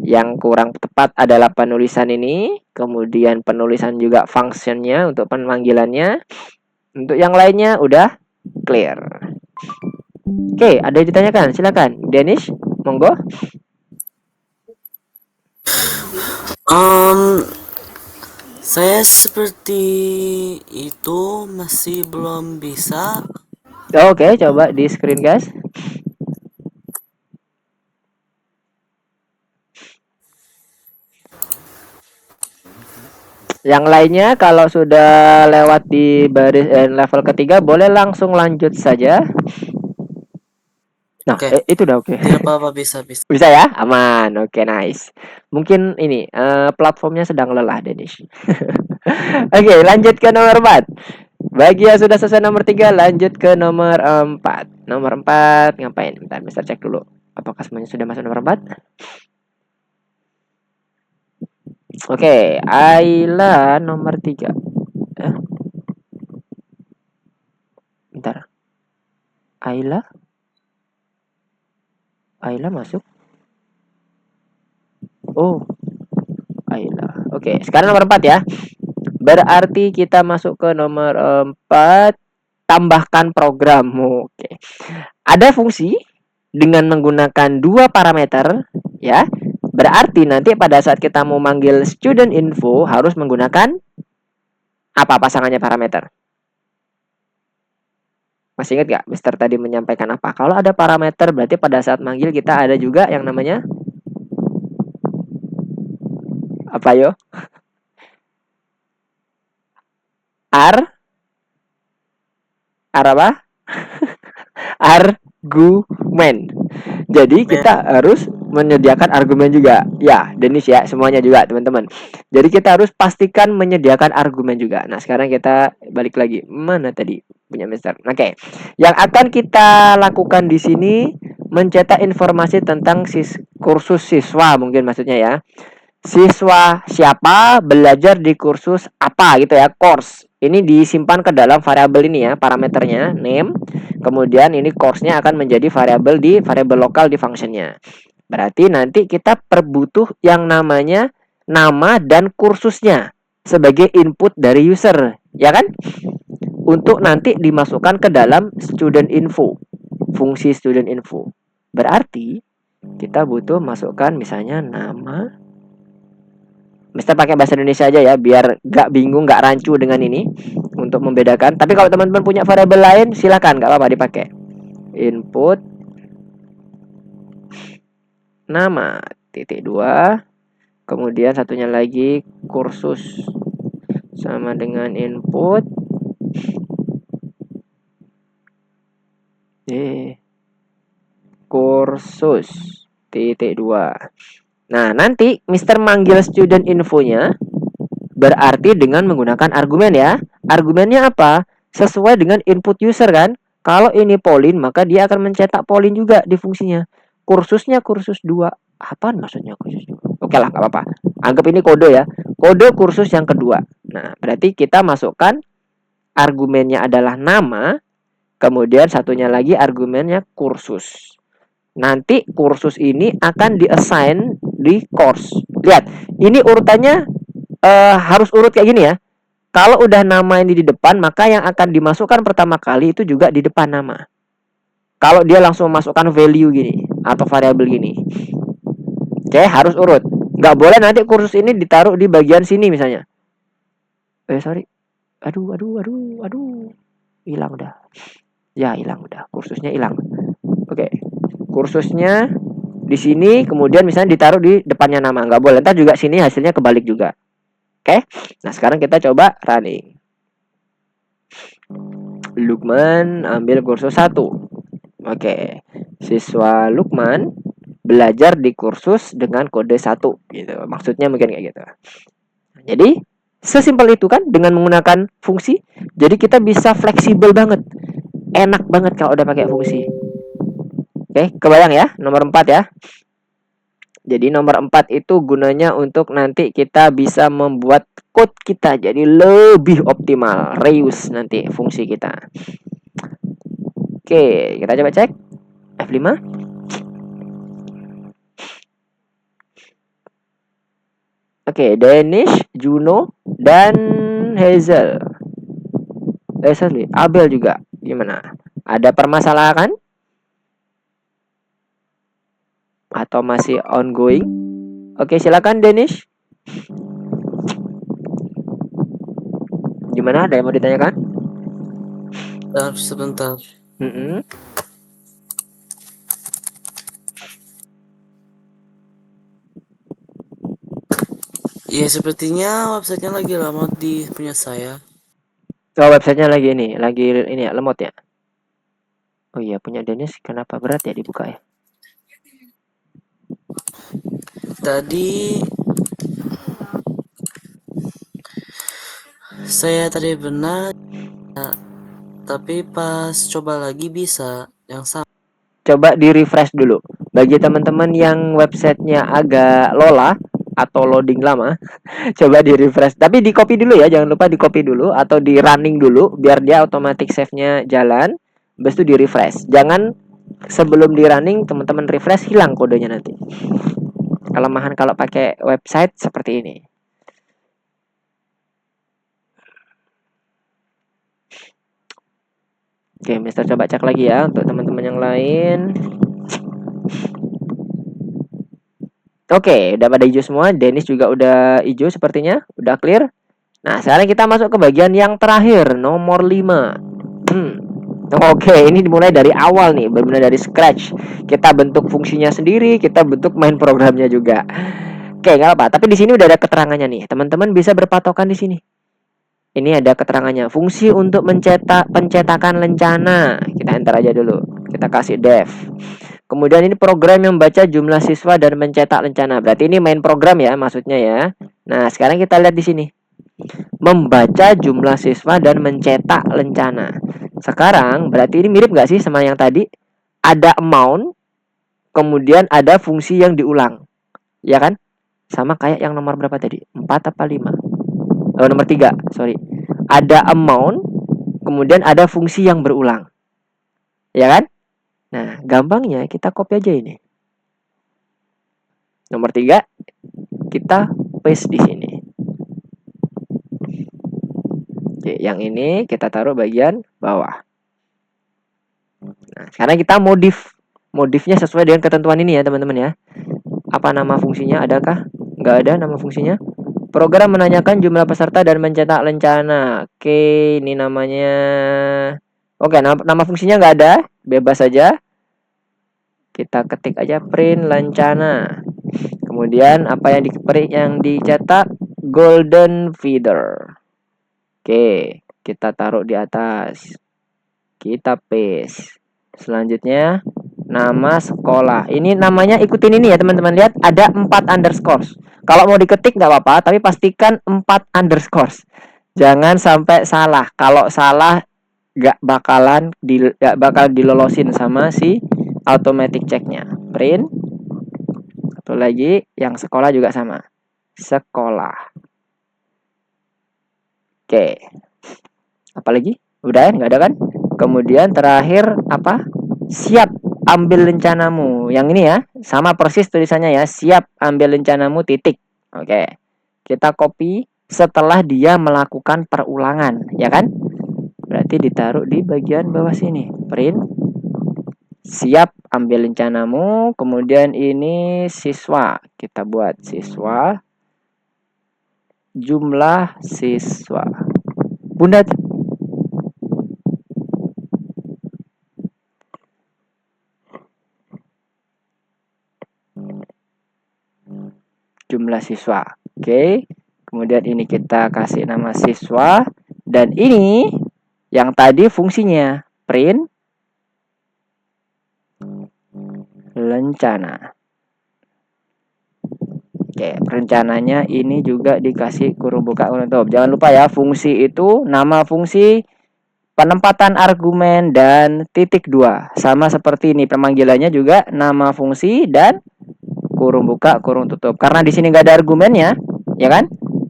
yang kurang tepat adalah penulisan ini, kemudian penulisan juga functionnya untuk pemanggilannya. Untuk yang lainnya udah clear. Oke, ada yang ditanyakan? Silakan, Danish, monggo. Saya seperti itu masih belum bisa. Oke, coba di screen guys. Yang lainnya kalau sudah lewat di baris level ketiga boleh langsung lanjut saja. Nah, itu udah oke. Tidak apa-apa, bisa. Bisa ya? Aman. Oke, nice. Mungkin ini platformnya sedang lelah, Danish. Oke, lanjut ke nomor 4. Bagi yang sudah selesai nomor 3, lanjut ke nomor 4. Nomor 4 ngapain? Bentar, Mister cek dulu. Apakah semuanya sudah masuk nomor 4? Oke, Ayla nomor 3. Bentar. Ayla masuk. Oh, Ayla. Oke, sekarang nomor 4 ya. Berarti kita masuk ke nomor 4. Tambahkan program. Oke. Ada fungsi dengan menggunakan 2 parameter ya. Berarti nanti pada saat kita mau manggil student info harus menggunakan apa pasangannya parameter? Masih ingat gak Mister tadi menyampaikan apa? Kalau ada parameter berarti pada saat manggil kita ada juga yang namanya apa yo? apa? Argumen. Jadi kita harus menyediakan argumen juga. Ya, Denis ya, semuanya juga teman-teman. Jadi kita harus pastikan menyediakan argumen juga. Nah, sekarang kita balik lagi. Mana tadi punya Mister? Oke. Yang akan kita lakukan di sini mencetak informasi tentang kursus siswa mungkin maksudnya ya. Siswa siapa belajar di kursus apa gitu ya, course. Ini disimpan ke dalam variabel ini ya, parameternya name. Kemudian ini course-nya akan menjadi variabel di variabel lokal di functionnya. Berarti nanti kita perbutuh yang namanya nama dan kursusnya sebagai input dari user, ya kan? Untuk nanti dimasukkan ke dalam student info, fungsi student info. Berarti kita butuh masukkan misalnya nama. Mister pakai bahasa Indonesia aja ya, biar gak bingung, gak rancu dengan ini untuk membedakan. Tapi kalau teman-teman punya variabel lain, silakan, gak apa-apa dipakai. Input nama .2, kemudian satunya lagi kursus sama dengan input kursus .2. Nah, nanti Mister manggil student infonya berarti dengan menggunakan argumen ya. Argumennya apa? Sesuai dengan input user kan? Kalau ini Pauline, maka dia akan mencetak Pauline juga di fungsinya. Kursusnya kursus 2. Apaan maksudnya kursus 2? Oke lah, gak apa-apa. Anggap ini kode ya. Kode kursus yang kedua. Nah, berarti kita masukkan argumennya adalah nama, kemudian satunya lagi argumennya kursus. Nanti kursus ini akan di-assign di course. Lihat, ini urutannya harus urut kayak gini ya. Kalau udah nama ini di depan, maka yang akan dimasukkan pertama kali itu juga di depan nama. Kalau dia langsung memasukkan value gini atau variabel gini, oke, harus urut. Nggak boleh nanti kursus ini ditaruh di bagian sini misalnya. Sorry. Aduh. Hilang udah. Ya, hilang udah. Kursusnya hilang. Oke. Kursusnya di sini, kemudian misalnya ditaruh di depannya nama. Nggak boleh. Ntar juga sini hasilnya kebalik juga. Oke. Nah, sekarang kita coba running. Lukman ambil kursus 1. Oke. Siswa Lukman belajar di kursus dengan kode 1 gitu. Maksudnya mungkin kayak gitu. Jadi, sesimpel itu kan dengan menggunakan fungsi. Jadi kita bisa fleksibel banget. Enak banget kalau udah pakai fungsi. Oke, kebayang ya, nomor 4 ya. Jadi nomor 4 itu gunanya untuk nanti kita bisa membuat code kita jadi lebih optimal, reuse nanti fungsi kita. Oke, kita coba cek F5. Oke, Danish, Juno, dan Hazel. Sorry, Abel juga. Gimana? Ada permasalahan? Atau masih ongoing? Oke, silakan Danish. Gimana? Ada yang mau ditanyakan? Sebentar. Ya, sepertinya websitenya lagi lama di punya saya. Oh, websitenya lagi ini ya, lemot ya. Oh iya, punya Dennis kenapa berat ya dibuka ya? Tadi saya benar, tapi pas coba lagi bisa yang sama. Coba di refresh dulu. Bagi teman-teman yang websitenya agak lola atau loading lama, coba di refresh. Tapi di copy dulu ya, jangan lupa di copy dulu atau di running dulu biar dia automatic save-nya jalan. Habis itu di refresh. Jangan sebelum di running teman-teman refresh hilang kodenya nanti. Kelemahan kalau pakai website seperti ini. Oke, Mister coba cek lagi ya untuk teman-teman yang lain. Oke, udah pada hijau semua. Dennis juga udah hijau sepertinya, udah clear. Nah, sekarang kita masuk ke bagian yang terakhir, nomor 5. Oke, ini dimulai dari awal nih, benar-benar dari scratch. Kita bentuk fungsinya sendiri, kita bentuk main programnya juga. Oke, nggak apa. Tapi di sini udah ada keterangannya nih. Teman-teman bisa berpatokan di sini. Ini ada keterangannya. Fungsi untuk pencetakan lencana. Kita enter aja dulu. Kita kasih def. Kemudian ini program yang membaca jumlah siswa dan mencetak lencana. Berarti ini main program ya, maksudnya ya. Nah, sekarang kita lihat di sini. Membaca jumlah siswa dan mencetak lencana. Sekarang berarti ini mirip nggak sih sama yang tadi? Ada amount, kemudian ada fungsi yang diulang. Ya kan? Sama kayak yang nomor berapa tadi? 4 apa 5? Oh, nomor 3, sorry. Ada amount, kemudian ada fungsi yang berulang. Ya kan? Nah, gampangnya kita copy aja ini. Nomor 3, kita paste di sini. Oke, yang ini kita taruh bagian bawah. Nah, sekarang kita modifnya sesuai dengan ketentuan ini ya, teman-teman ya. Apa nama fungsinya? Adakah? Nggak ada nama fungsinya. Program menanyakan jumlah peserta dan mencetak lencana. Oke, ini namanya. Oke, nama fungsinya nggak ada, bebas saja. Kita ketik aja print lencana. Kemudian apa yang dicetak? Golden feeder. Oke, kita taruh di atas. Kita paste. Selanjutnya nama sekolah. Ini namanya ikutin ini ya teman-teman. Lihat ada 4 underscores. Kalau mau diketik nggak apa-apa, tapi pastikan 4 underscores. Jangan sampai salah. Kalau salah gak bakal dilolosin sama si automatic checknya. Print. Satu lagi yang sekolah juga sama. Sekolah. Oke. Apalagi? Udah nggak ada kan? Kemudian terakhir apa? Siap ambil rencanamu. Yang ini ya, sama persis tulisannya ya. Siap ambil rencanamu titik. Oke. Kita copy setelah dia melakukan perulangan, ya kan? Berarti ditaruh di bagian bawah sini. Print. Siap ambil rencanamu. Kemudian ini siswa. Kita buat siswa. Jumlah siswa. Bunda jumlah siswa. Oke. Kemudian ini kita kasih nama siswa. Dan ini yang tadi fungsinya. Print. Rencana. Oke, rencananya ini juga dikasih kurung buka kurung tutup. Jangan lupa ya, fungsi itu nama fungsi, penempatan argumen, dan titik 2. Sama seperti ini, pemanggilannya juga nama fungsi dan kurung buka kurung tutup. Karena di sini nggak ada argumennya, ya kan?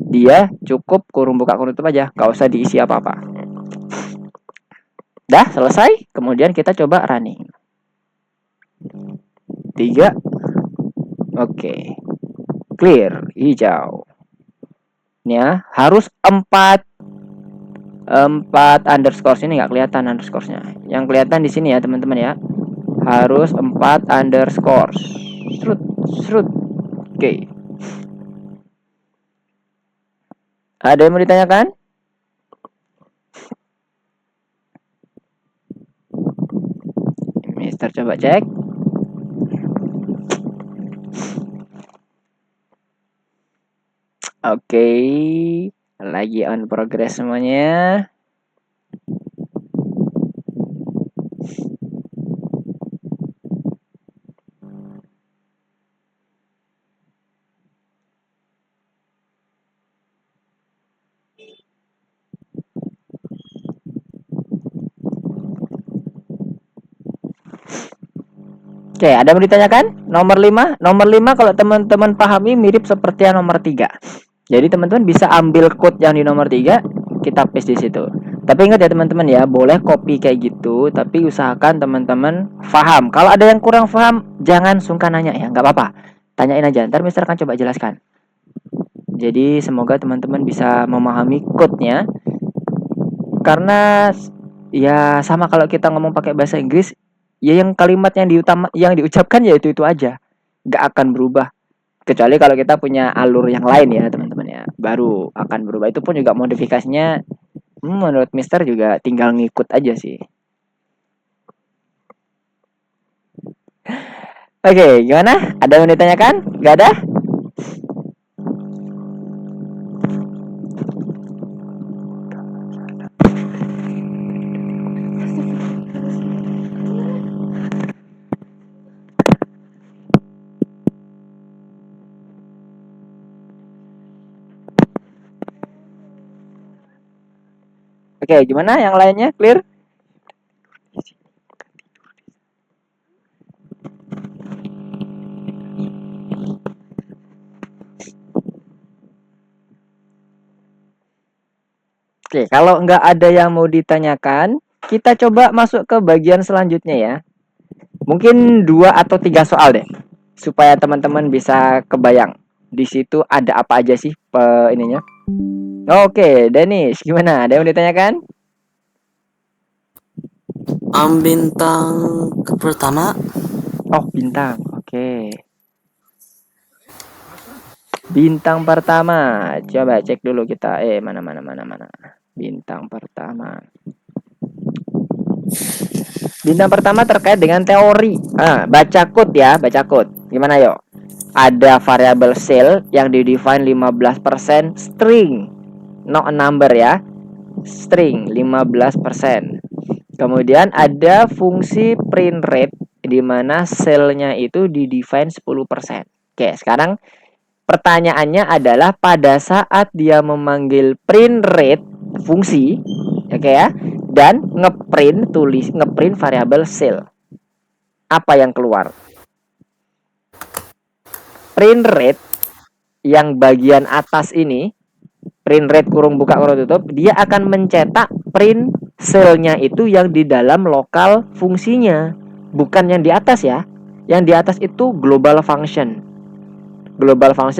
Dia cukup kurung buka kurung tutup aja, nggak usah diisi apa-apa. Dah selesai, kemudian kita coba running. 3. Oke. Clear, hijau. Ini ya, harus 4 underscore. Ini nggak kelihatan underscore-nya. Yang kelihatan di sini ya, teman-teman ya. Harus 4 underscore. Serut. Oke. Ada yang mau ditanyakan? Mister coba cek. Oke, lagi on progress semuanya. Oke, ada yang mau ditanyakan? Nomor 5. Nomor 5 kalau teman-teman pahami mirip seperti yang nomor 3. Jadi teman-teman bisa ambil code yang di nomor 3, kita paste di situ. Tapi ingat ya teman-teman ya, boleh copy kayak gitu, tapi usahakan teman-teman paham. Kalau ada yang kurang paham, jangan sungkan nanya ya, nggak apa-apa. Tanyain aja, ntar Mister akan coba jelaskan. Jadi semoga teman-teman bisa memahami code-nya. Karena ya sama kalau kita ngomong pakai bahasa Inggris, ya yang kalimat yang diucapkan ya itu aja, nggak akan berubah. Kecuali kalau kita punya alur yang lain ya teman-teman ya, baru akan berubah. Itu pun juga modifikasinya menurut Mister juga tinggal ngikut aja sih. Oke, gimana? Ada yang ditanyakan? Gak ada? Oke, gimana yang lainnya? Clear? Oke, kalau nggak ada yang mau ditanyakan, kita coba masuk ke bagian selanjutnya ya. Mungkin 2 atau 3 soal deh, supaya teman-teman bisa kebayang di situ ada apa aja sih ininya. Oke, Dennis, gimana? Ada yang mau ditanyakan? Bintang pertama. Oh, bintang. Oke. Bintang pertama. Coba cek dulu kita. Mana. Bintang pertama. Bintang pertama terkait dengan teori. Baca code ya, baca code. Gimana yuk? Ada variabel cell yang di-define 15% string. Not a number ya. String 15%. Kemudian ada fungsi print rate di mana cell-nya itu di-define 10%. Oke, sekarang pertanyaannya adalah pada saat dia memanggil print rate fungsi, oke ya, dan ngeprint variabel sale. Apa yang keluar? Print rate yang bagian atas ini, print rate kurung buka kurung tutup, dia akan mencetak print sale-nya itu yang di dalam lokal fungsinya, bukan yang di atas ya. Yang di atas itu global function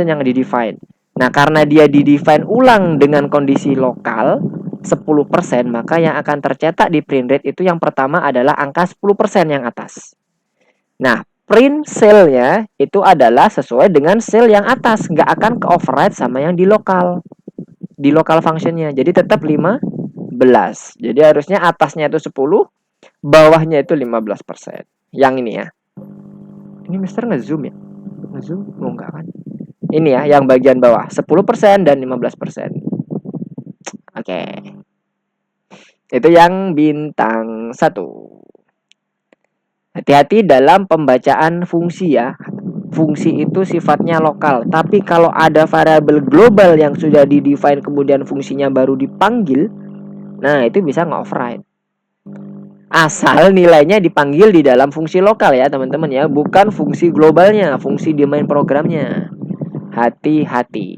yang di-define. Nah, karena dia di-define ulang dengan kondisi lokal 10%, maka yang akan tercetak di print rate itu yang pertama adalah angka 10% yang atas. Nah, print sale-nya itu adalah sesuai dengan sale yang atas, nggak akan ke override sama yang di lokal function-nya. Jadi tetap 15. Jadi harusnya atasnya itu 10, bawahnya itu 15%. Yang ini ya. Ini Mister nge-zoom ya? Nge-zoom? Oh, enggak kan? Ini ya, yang bagian bawah 10% dan 15%. Oke. Itu yang bintang 1. Hati-hati dalam pembacaan fungsi ya. Fungsi itu sifatnya lokal. Tapi kalau ada variabel global yang sudah di-define kemudian fungsinya baru dipanggil, nah itu bisa nge-override. Asal nilainya dipanggil di dalam fungsi lokal ya teman-teman ya, bukan fungsi globalnya, fungsi di main programnya. Hati-hati.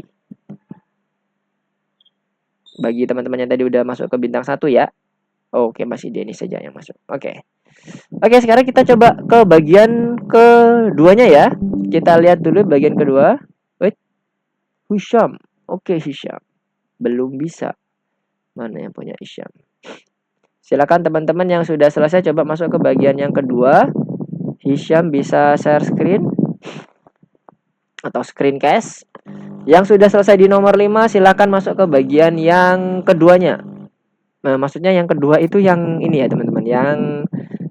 Bagi teman-teman yang tadi udah masuk ke bintang 1 ya. Oke, masih Denny saja yang masuk. Oke, sekarang kita coba ke bagian keduanya ya. Kita lihat dulu bagian kedua. Wait. Hisham. Oke, Hisham. Belum bisa. Mana yang punya Hisham? Silakan teman-teman yang sudah selesai coba masuk ke bagian yang kedua. Hisham bisa share screen atau screencast. Yang sudah selesai di nomor 5 silakan masuk ke bagian yang keduanya. Nah, maksudnya yang kedua itu yang ini ya teman-teman, yang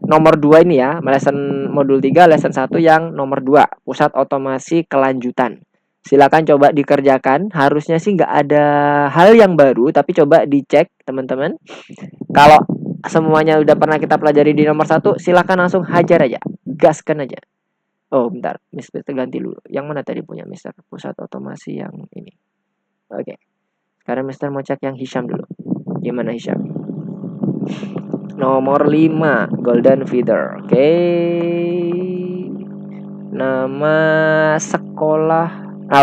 nomor 2 ini ya, lesson modul 3 lesson 1 yang nomor 2, pusat otomasi kelanjutan. Silakan coba dikerjakan, harusnya sih nggak ada hal yang baru, tapi coba dicek teman-teman. Kalau semuanya udah pernah kita pelajari di nomor 1, silakan langsung hajar aja, gaskan aja. Oh bentar, Mister ganti dulu. Yang mana tadi punya Mister? Pusat otomasi yang ini. Oke. Sekarang Mister mau cek yang Hisham dulu. Gimana Hisham? Nomor 5 Golden Feeder. Oke. Nama sekolah.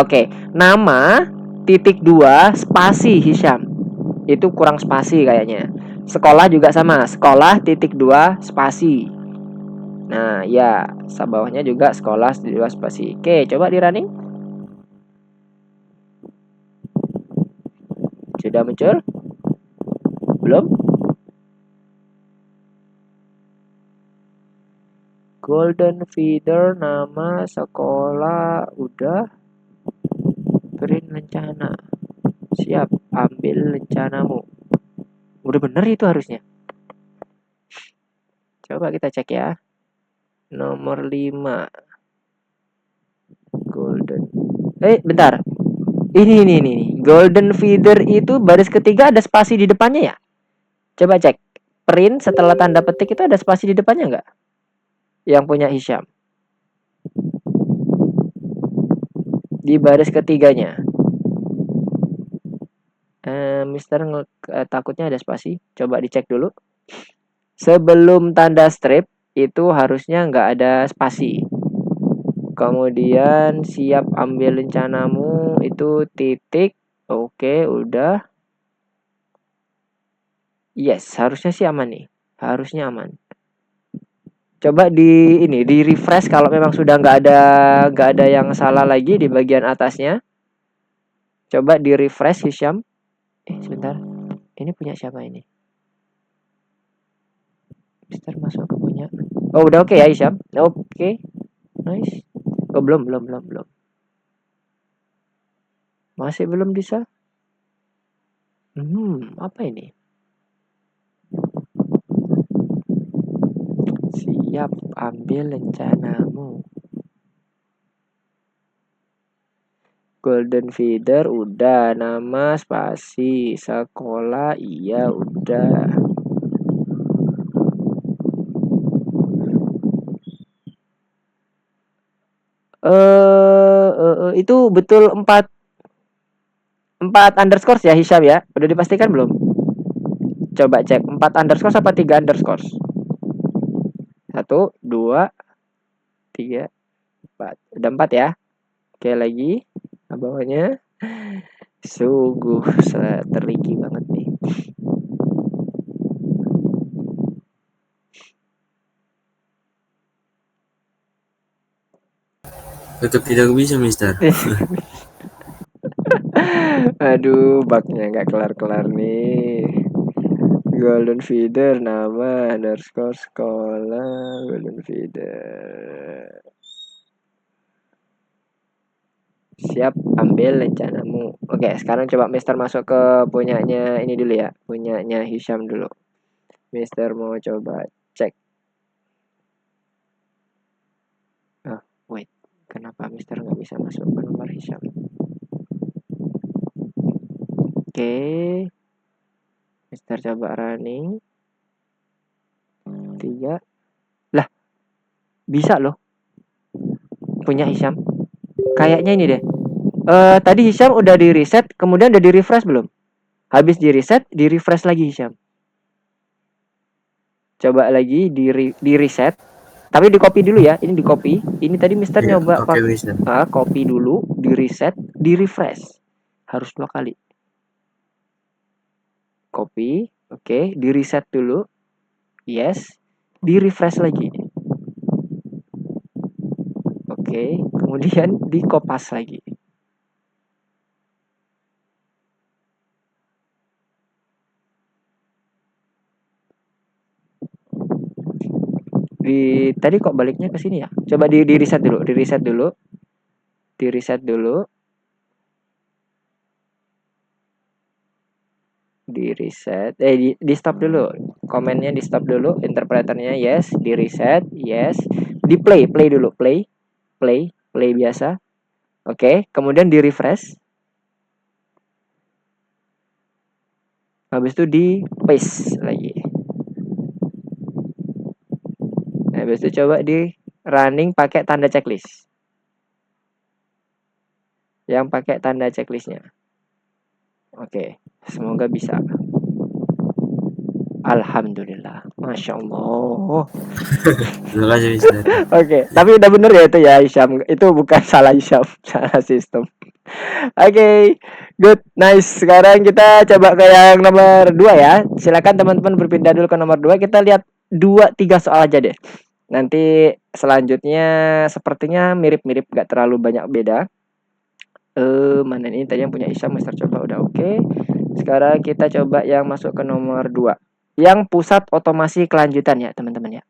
Oke. Nama titik 2 spasi Hisham. Itu kurang spasi kayaknya. Sekolah juga sama. Sekolah titik 2 spasi. Nah ya, bawahnya juga sekolah 2 spasi. Oke, coba di running. Sudah muncul? Belum? Golden Feeder nama sekolah udah. Print rencana. Siap, ambil rencanamu. Udah bener itu harusnya. Coba kita cek ya. Nomor 5 Golden. Bentar. Ini. Golden Feeder itu baris ketiga ada spasi di depannya ya? Coba cek. Print setelah tanda petik itu ada spasi di depannya nggak? Yang punya Hisham. Di baris ketiganya. Mister takutnya ada spasi. Coba dicek dulu. Sebelum tanda strip itu harusnya nggak ada spasi. Kemudian siap ambil rencanamu itu titik. Oke, udah. Yes, harusnya sih aman nih. Harusnya aman. Coba di refresh kalau memang sudah nggak ada yang salah lagi di bagian atasnya. Coba di refresh Hisham. Sebentar. Ini punya siapa ini? Mister masuk ke punya. Oh, udah oke ya Hisham. Oke. Nice. Oh, belum. Masih belum bisa. Apa ini? Siap ambil rencanamu. Golden Feeder udah, nama spasi, sekolah iya udah. Itu betul 4 underscore ya Hisham ya? Udah dipastikan belum? Coba cek 4 underscore apa 3 underscore? 1, 2, 3, 4. Udah 4 ya. Oke, lagi bawahnya. Sungguh terliki banget nih. Tetap tidak bisa, Mister. Aduh, bugnya nggak kelar-kelar nih. Golden feeder nama underscore sekolah golden feeder. Siap, ambil rencanamu. Oke, sekarang coba Mister masuk ke punyanya ini dulu ya, punyanya Hisham dulu. Mister mau coba cek. Wait, kenapa Mister nggak bisa masuk ke nomor Hisham? Oke, Mister coba running. 3. Lah, bisa loh. Punya Hisham. Kayaknya ini deh. Tadi Hisham udah di reset, kemudian udah di refresh belum? Habis di reset, di refresh lagi Hisham. Coba lagi di reset. Tapi di copy dulu ya. Ini di copy. Ini tadi Mister nyoba pakai copy dulu, di reset, di refresh. Harus 2 kali. Copy, oke, di reset dulu. Yes. Di refresh lagi. Oke, kemudian di kopas lagi. Tadi kok baliknya ke sini ya? Coba di reset dulu, di reset dulu. Di reset dulu. Di reset, di stop dulu. Komennya di stop dulu, interpreternya yes, di reset, yes. Di play dulu, play biasa. Oke, kemudian di refresh. Habis itu di paste lagi. Habis itu coba di running pakai tanda checklist. Yang pakai tanda checklistnya. Oke, semoga bisa. Alhamdulillah, Masya Allah. Terima kasih, Mister. Oke, tapi udah bener ya itu ya Hisham. Itu bukan salah Hisham, salah sistem. Oke, good, nice. Sekarang kita coba ke yang nomor 2 ya. Silakan teman-teman berpindah dulu ke nomor 2. Kita lihat 2-3 soal aja deh. Nanti selanjutnya sepertinya mirip-mirip, gak terlalu banyak beda. Mana ini tadi yang punya Hisham, Mister coba udah oke. Sekarang kita coba yang masuk ke nomor 2. Yang pusat otomasi kelanjutan ya, teman-teman ya.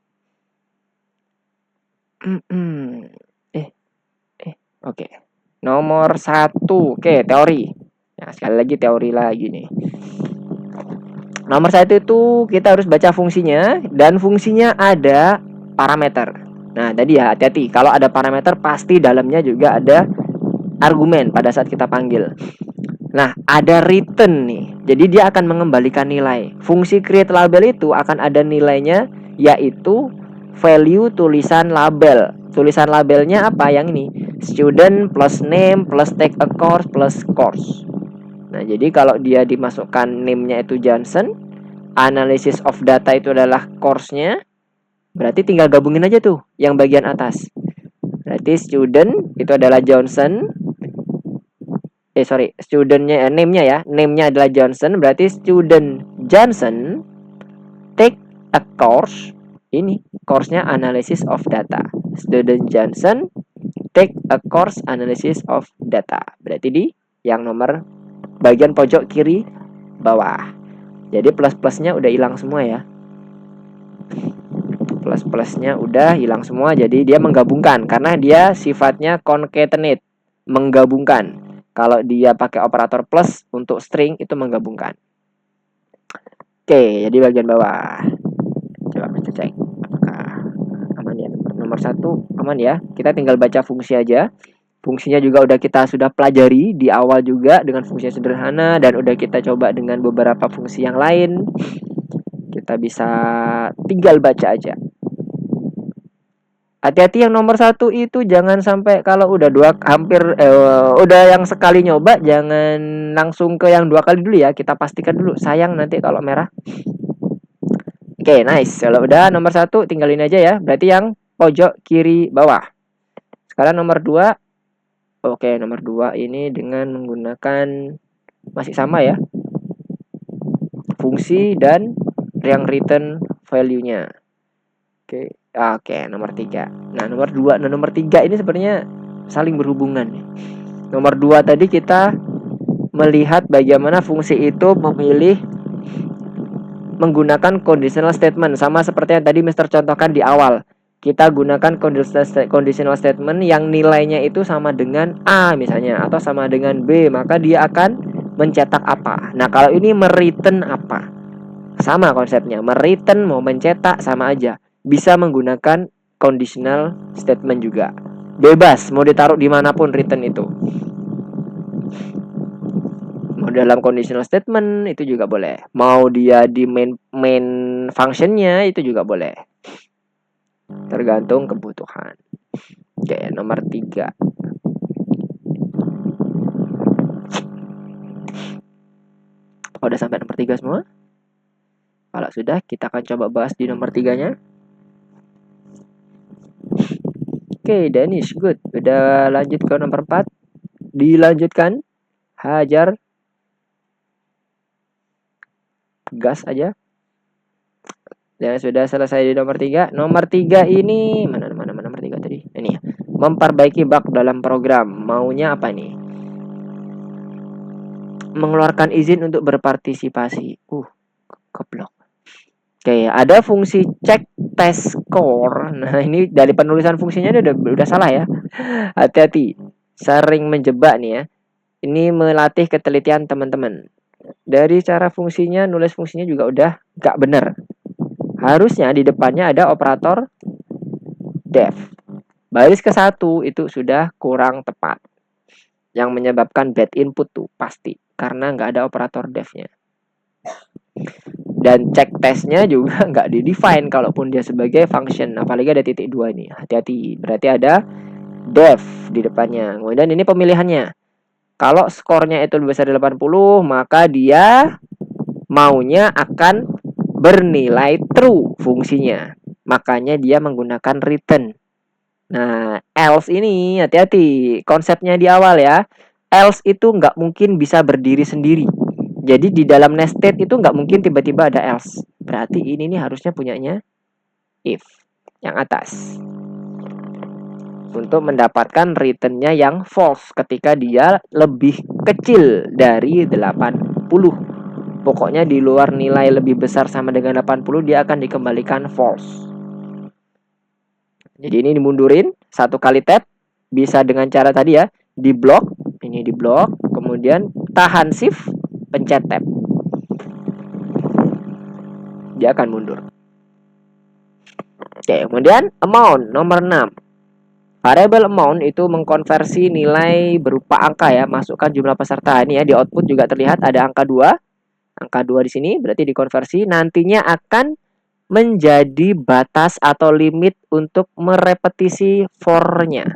Oke. Nomor 1. Oke, teori. Nah, sekali lagi teori lagi nih. Nomor 1 itu kita harus baca fungsinya, dan fungsinya ada parameter. Nah, tadi ya hati-hati. Kalau ada parameter pasti dalamnya juga ada argumen pada saat kita panggil. Nah, ada return nih. Jadi dia akan mengembalikan nilai. Fungsi create label itu akan ada nilainya, yaitu value tulisan label. Tulisan labelnya apa yang ini? Student plus name plus take a course plus course. Nah, jadi kalau dia dimasukkan name-nya itu Johnson, analysis of data itu adalah course-nya, berarti tinggal gabungin aja tuh yang bagian atas. Berarti student itu adalah Johnson. Studentnya, name-nya ya. Name-nya adalah Johnson, berarti student Johnson take a course. Ini course-nya analysis of data. Student Johnson take a course analysis of data. Berarti di yang nomor bagian pojok kiri bawah. Jadi plus-plusnya udah hilang semua ya. Plus-plusnya udah hilang semua. Jadi dia menggabungkan karena dia sifatnya concatenate, menggabungkan. Kalau dia pakai operator plus untuk string itu menggabungkan. Oke, jadi bagian bawah. Coba kita cek apakah aman ya. Nomor 1 aman ya. Kita tinggal baca fungsi aja. Fungsinya juga udah kita sudah pelajari di awal juga dengan fungsi sederhana, dan udah kita coba dengan beberapa fungsi yang lain. Kita bisa tinggal baca aja. Hati-hati yang nomor 1 itu jangan sampai kalau udah udah yang sekali nyoba jangan langsung ke yang 2 kali dulu ya. Kita pastikan dulu, sayang nanti kalau merah. Oke, nice. Kalau udah nomor 1 tinggalin aja ya. Berarti yang pojok kiri bawah. Sekarang nomor 2. Oke, nomor 2 ini dengan menggunakan masih sama ya. Fungsi dan yang return value-nya. Oke, nomor 3. Nah, nomor 2 dan nomor 3 ini sebenarnya saling berhubungan nih. Nomor 2 tadi kita melihat bagaimana fungsi itu memilih menggunakan conditional statement, sama seperti yang tadi Mister contohkan di awal. Kita gunakan conditional statement yang nilainya itu sama dengan A misalnya, atau sama dengan B, maka dia akan mencetak apa. Nah, kalau ini mereturn apa? Sama konsepnya, mereturn mau mencetak sama aja. Bisa menggunakan conditional statement juga. Bebas, mau ditaruh dimanapun return itu. Mau dalam conditional statement itu juga boleh. Mau dia di main functionnya itu juga boleh. Tergantung kebutuhan. Oke, nomor 3. Udah sampai nomor 3 semua? Kalau sudah, kita akan coba bahas di nomor 3-nya. Oke, Danish, good. Udah lanjut ke nomor 4. Dilanjutkan. Hajar. Gas aja. Dan sudah selesai di nomor 3. Nomor 3 ini mana nomor 3 tadi? Ini ya. Memperbaiki bug dalam program. Maunya apa nih? Mengeluarkan izin untuk berpartisipasi. Goblok. Oke, ada fungsi check test score. Nah, ini dari penulisan fungsinya ini udah salah ya. Hati-hati. Sering menjebak nih ya. Ini melatih ketelitian teman-teman. Dari cara fungsinya, nulis fungsinya juga udah gak bener. Harusnya di depannya ada operator def. Baris ke-1 itu sudah kurang tepat. Yang menyebabkan bad input tuh pasti. Karena nggak ada operator defnya. Dan check testnya juga nggak di-define kalaupun dia sebagai function. Apalagi ada titik 2 nih. Hati-hati. Berarti ada def di depannya. Kemudian ini pemilihannya. Kalau skornya itu lebih besar dari 80, maka dia maunya akan bernilai true fungsinya. Makanya dia menggunakan return. Nah, else ini hati-hati. Konsepnya di awal ya. Else itu nggak mungkin bisa berdiri sendiri. Jadi di dalam nested itu nggak mungkin tiba-tiba ada else. Berarti ini nih harusnya punyanya if. Yang atas. Untuk mendapatkan returnnya yang false ketika dia lebih kecil dari 80. Pokoknya di luar nilai lebih besar sama dengan 80, dia akan dikembalikan false. Jadi ini dimundurin 1 kali tab, bisa dengan cara tadi ya, di blok, ini di blok, kemudian tahan shift, pencet tab. Dia akan mundur. Oke, kemudian amount nomor 6. Variable amount itu mengkonversi nilai berupa angka ya, masukkan jumlah peserta. Ini ya di output juga terlihat ada angka 2. Angka 2 di sini berarti dikonversi, nantinya akan menjadi batas atau limit untuk merepetisi for-nya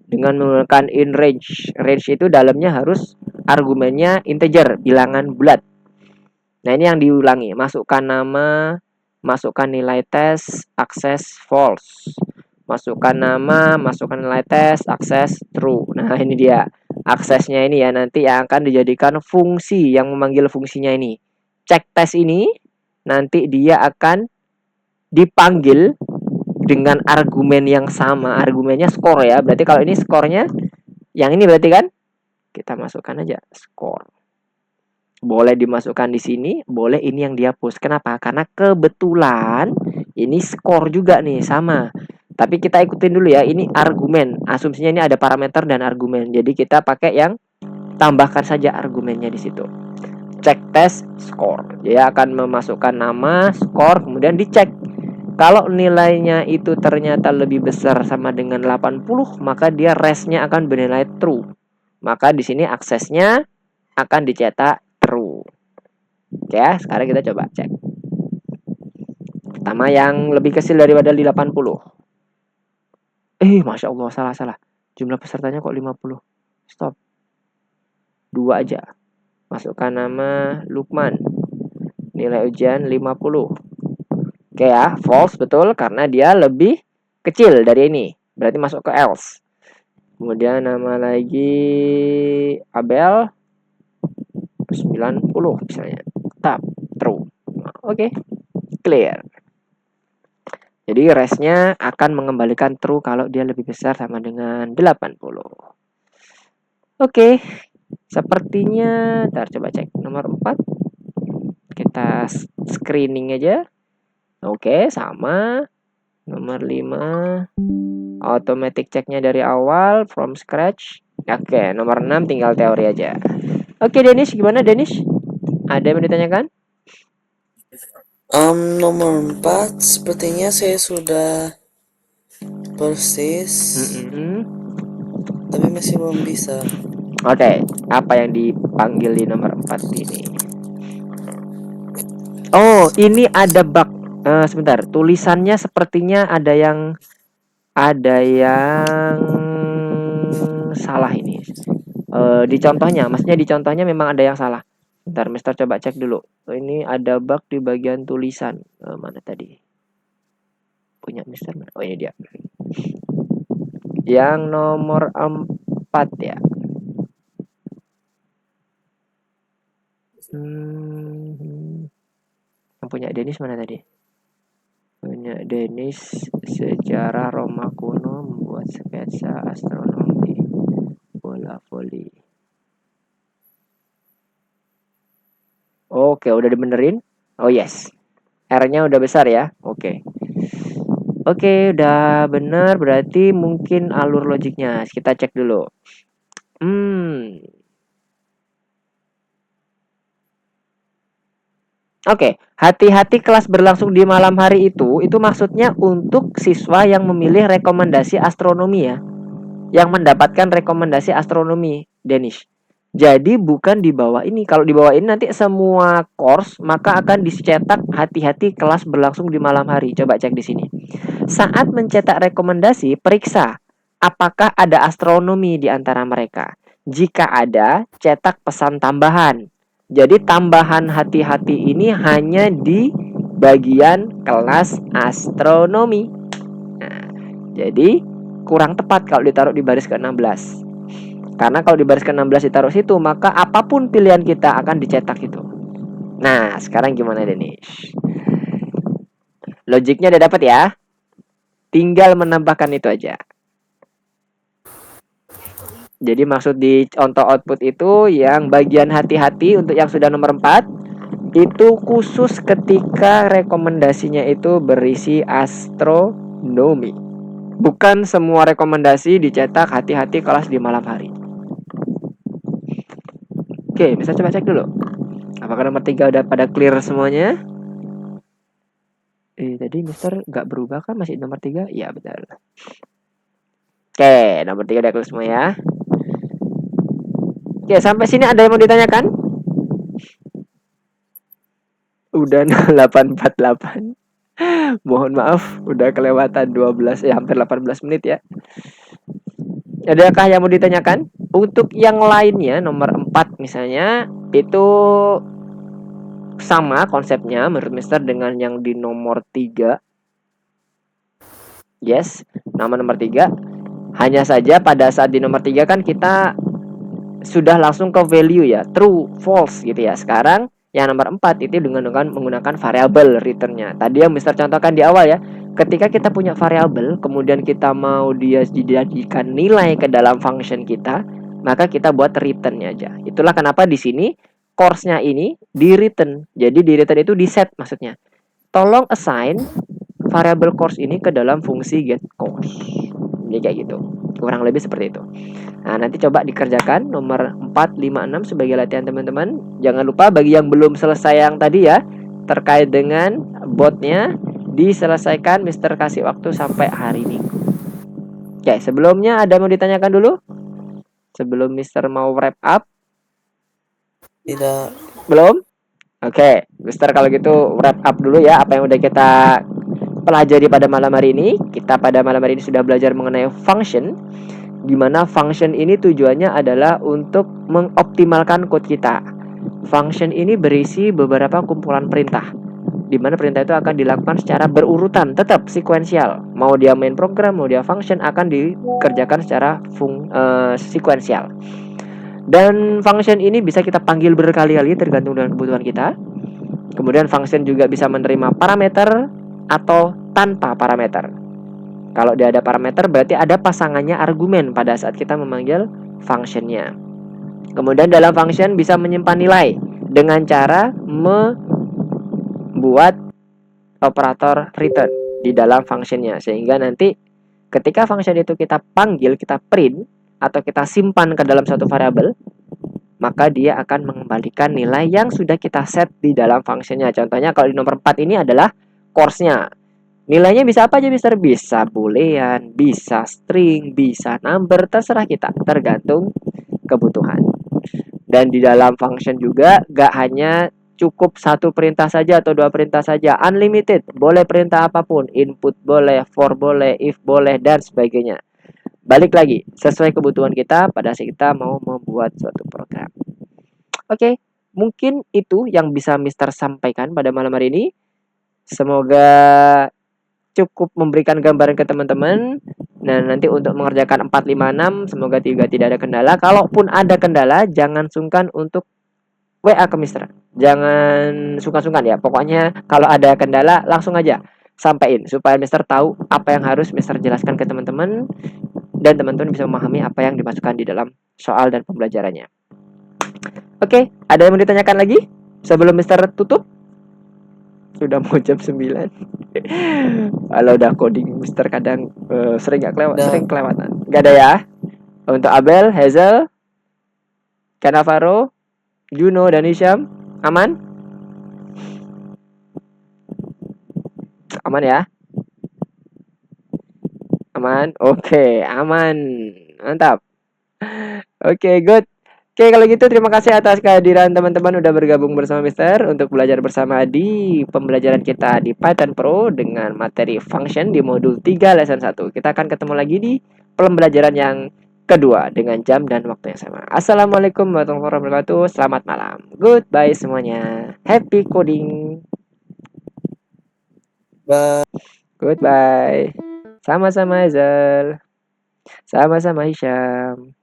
dengan menggunakan in range. Range itu dalamnya harus argumennya integer, bilangan bulat. Nah, ini yang diulangi. Masukkan nama, masukkan nilai tes, akses false. Masukkan nama, masukkan nilai tes, akses true. Nah, ini dia. Aksesnya ini ya nanti yang akan dijadikan fungsi yang memanggil fungsinya ini. Cek tes ini nanti dia akan dipanggil dengan argumen yang sama. Argumennya skor ya. Berarti kalau ini skornya yang ini berarti kan kita masukkan aja skor. Boleh dimasukkan di sini, boleh ini yang dihapus. Kenapa? Karena kebetulan ini skor juga nih sama. Tapi kita ikutin dulu ya, ini argumen. Asumsinya ini ada parameter dan argumen. Jadi kita pakai yang tambahkan saja argumennya di situ. Cek tes skor. Dia akan memasukkan nama, skor, kemudian dicek. Kalau nilainya itu ternyata lebih besar sama dengan 80, maka dia restnya akan bernilai true. Maka di sini aksesnya akan dicetak true. Oke ya, sekarang kita coba cek. Pertama yang lebih kecil daripada 80. Masya Allah, salah. Jumlah pesertanya kok 50. Stop. 2 aja. Masukkan nama Lukman. Nilai ujian 50. Oke ya, false betul karena dia lebih kecil dari ini. Berarti masuk ke else. Kemudian nama lagi Abel 90 misalnya. Tetap true. Oke, clear. Jadi restnya akan mengembalikan true kalau dia lebih besar sama dengan 80. Oke, sepertinya ntar coba cek nomor 4. Kita screening aja. Oke, sama. Nomor 5 automatic checknya dari awal from scratch. Oke, nomor 6 tinggal teori aja. Oke, Denis, gimana Denis? Ada yang mau ditanyakan? Nomor 4 sepertinya saya sudah persis, tapi masih belum bisa. Oke, apa yang dipanggil di nomor 4 ini? Oh, ini ada bug. Sebentar, tulisannya sepertinya ada yang salah ini. Di contohnya, maksudnya di contohnya memang ada yang salah. Bentar, Mister coba cek dulu. Ini ada bug di bagian tulisan. Mana tadi? Punya Mister. Oh, ini dia. Yang nomor 4 ya. Yang punya Denis mana tadi? Punya Denis sejarah Roma kuno membuat sketsa astronomi bola voli. Oke, udah dibenerin. Oh yes, R-nya udah besar ya. Oke, udah bener. Berarti mungkin alur logiknya kita cek dulu. Oke, hati-hati kelas berlangsung di malam hari itu maksudnya untuk siswa yang memilih rekomendasi astronomi ya. Yang mendapatkan rekomendasi astronomi, Danish. Jadi bukan di bawah ini. Kalau di bawah ini nanti semua course maka akan dicetak hati-hati kelas berlangsung di malam hari. Coba cek di sini. Saat mencetak rekomendasi, periksa apakah ada astronomi di antara mereka. Jika ada, cetak pesan tambahan. Jadi tambahan hati-hati ini hanya di bagian kelas astronomi. Nah, jadi kurang tepat kalau ditaruh di baris ke-16. Karena kalau di baris ke-16 ditaruh situ, maka apapun pilihan kita akan dicetak itu. Nah, sekarang gimana Denis? Logiknya udah dapat ya? Tinggal menambahkan itu aja. Jadi maksud di contoh output itu yang bagian hati-hati untuk yang sudah nomor 4 itu khusus ketika rekomendasinya itu berisi astronomi. Bukan semua rekomendasi dicetak hati-hati kelas di malam hari. Oke, bisa coba cek dulu. Apakah nomor 3 udah pada clear semuanya? Tadi Mister nggak berubah kan, masih nomor 3? Iya, benar. Oke, nomor 3 udah clear semua ya. Oke, sampai sini ada yang mau ditanyakan? Udah 848. Mohon maaf, udah kelewatan 12 hampir 18 menit ya. Adakah yang mau ditanyakan? Untuk yang lainnya nomor 4 misalnya itu sama konsepnya menurut Mister dengan yang di nomor 3. Yes, nama nomor 3. Hanya saja pada saat di nomor 3 kan kita sudah langsung ke value ya, true, false gitu ya. Sekarang yang nomor 4 itu dengan menggunakan variabel returnnya. Tadi yang Mister contohkan di awal ya. Ketika kita punya variabel, kemudian kita mau dia dijadikan nilai ke dalam function kita, maka kita buat returnnya aja. Itulah kenapa di sini course-nya ini di return. Jadi di return itu di set maksudnya. Tolong assign variabel course ini ke dalam fungsi get course. Jadi kayak gitu. Kurang lebih seperti itu. Nah, nanti coba dikerjakan nomor 4, 5, 6 sebagai latihan teman-teman. Jangan lupa bagi yang belum selesai yang tadi ya, terkait dengan botnya, diselesaikan. Mister kasih waktu sampai hari Minggu. Oke, sebelumnya ada mau ditanyakan dulu? Sebelum Mister mau wrap up? Tidak. Belum? Oke, Mister kalau gitu wrap up dulu ya apa yang udah kita pelajari pada malam hari ini. Kita pada malam hari ini sudah belajar mengenai function, di mana function ini tujuannya adalah untuk mengoptimalkan code kita. Function ini berisi beberapa kumpulan perintah. di mana perintah itu akan dilakukan secara berurutan, tetap sekuensial. Mau dia main program, mau dia function, akan dikerjakan secara sekuensial. Dan function ini bisa kita panggil berkali-kali tergantung dengan kebutuhan kita. Kemudian function juga bisa menerima parameter atau tanpa parameter. Kalau dia ada parameter berarti ada pasangannya argumen pada saat kita memanggil functionnya. Kemudian dalam function bisa menyimpan nilai dengan cara membuat operator return di dalam functionnya, sehingga nanti ketika function itu kita panggil, kita print atau kita simpan ke dalam suatu variabel, maka dia akan mengembalikan nilai yang sudah kita set di dalam functionnya. Contohnya kalau di nomor 4 ini adalah course-nya. Nilainya bisa apa aja, Mister? Bisa boolean, bisa string, bisa number, terserah kita, tergantung kebutuhan. Dan di dalam function juga gak hanya cukup satu perintah saja atau dua perintah saja, unlimited, boleh perintah apapun, input boleh, for boleh, if boleh, dan sebagainya. Balik lagi, sesuai kebutuhan kita pada saat kita mau membuat suatu program. Oke, mungkin itu yang bisa Mister sampaikan pada malam hari ini. Semoga cukup memberikan gambaran ke teman-teman. Nah, nanti untuk mengerjakan 4, 5, 6 semoga tidak ada kendala. Kalaupun ada kendala, jangan sungkan untuk WA ke Mister. Jangan sungkan-sungkan ya. Pokoknya kalau ada kendala langsung aja sampaikan supaya Mister tahu apa yang harus Mister jelaskan ke teman-teman dan teman-teman bisa memahami apa yang dimasukkan di dalam soal dan pembelajarannya. Oke, ada yang mau ditanyakan lagi sebelum Mister tutup? Sudah mau jam 9. Kalau udah coding Mister kadang sering kelewatan. Gak ada ya? Untuk Abel, Hazel, Kanavaro, Juno, dan Hisham, aman? Aman ya? Aman? Oke, aman. Mantap. Oke, good. Oke, kalau gitu terima kasih atas kehadiran teman-teman udah bergabung bersama Mister untuk belajar bersama di pembelajaran kita di Python Pro dengan materi function di modul 3 lesson 1. Kita akan ketemu lagi di pembelajaran yang kedua dengan jam dan waktu yang sama. Assalamualaikum warahmatullahi wabarakatuh. Selamat malam. Goodbye semuanya. Happy coding. Bye. Goodbye. Sama-sama Hazel. Sama-sama Hisham.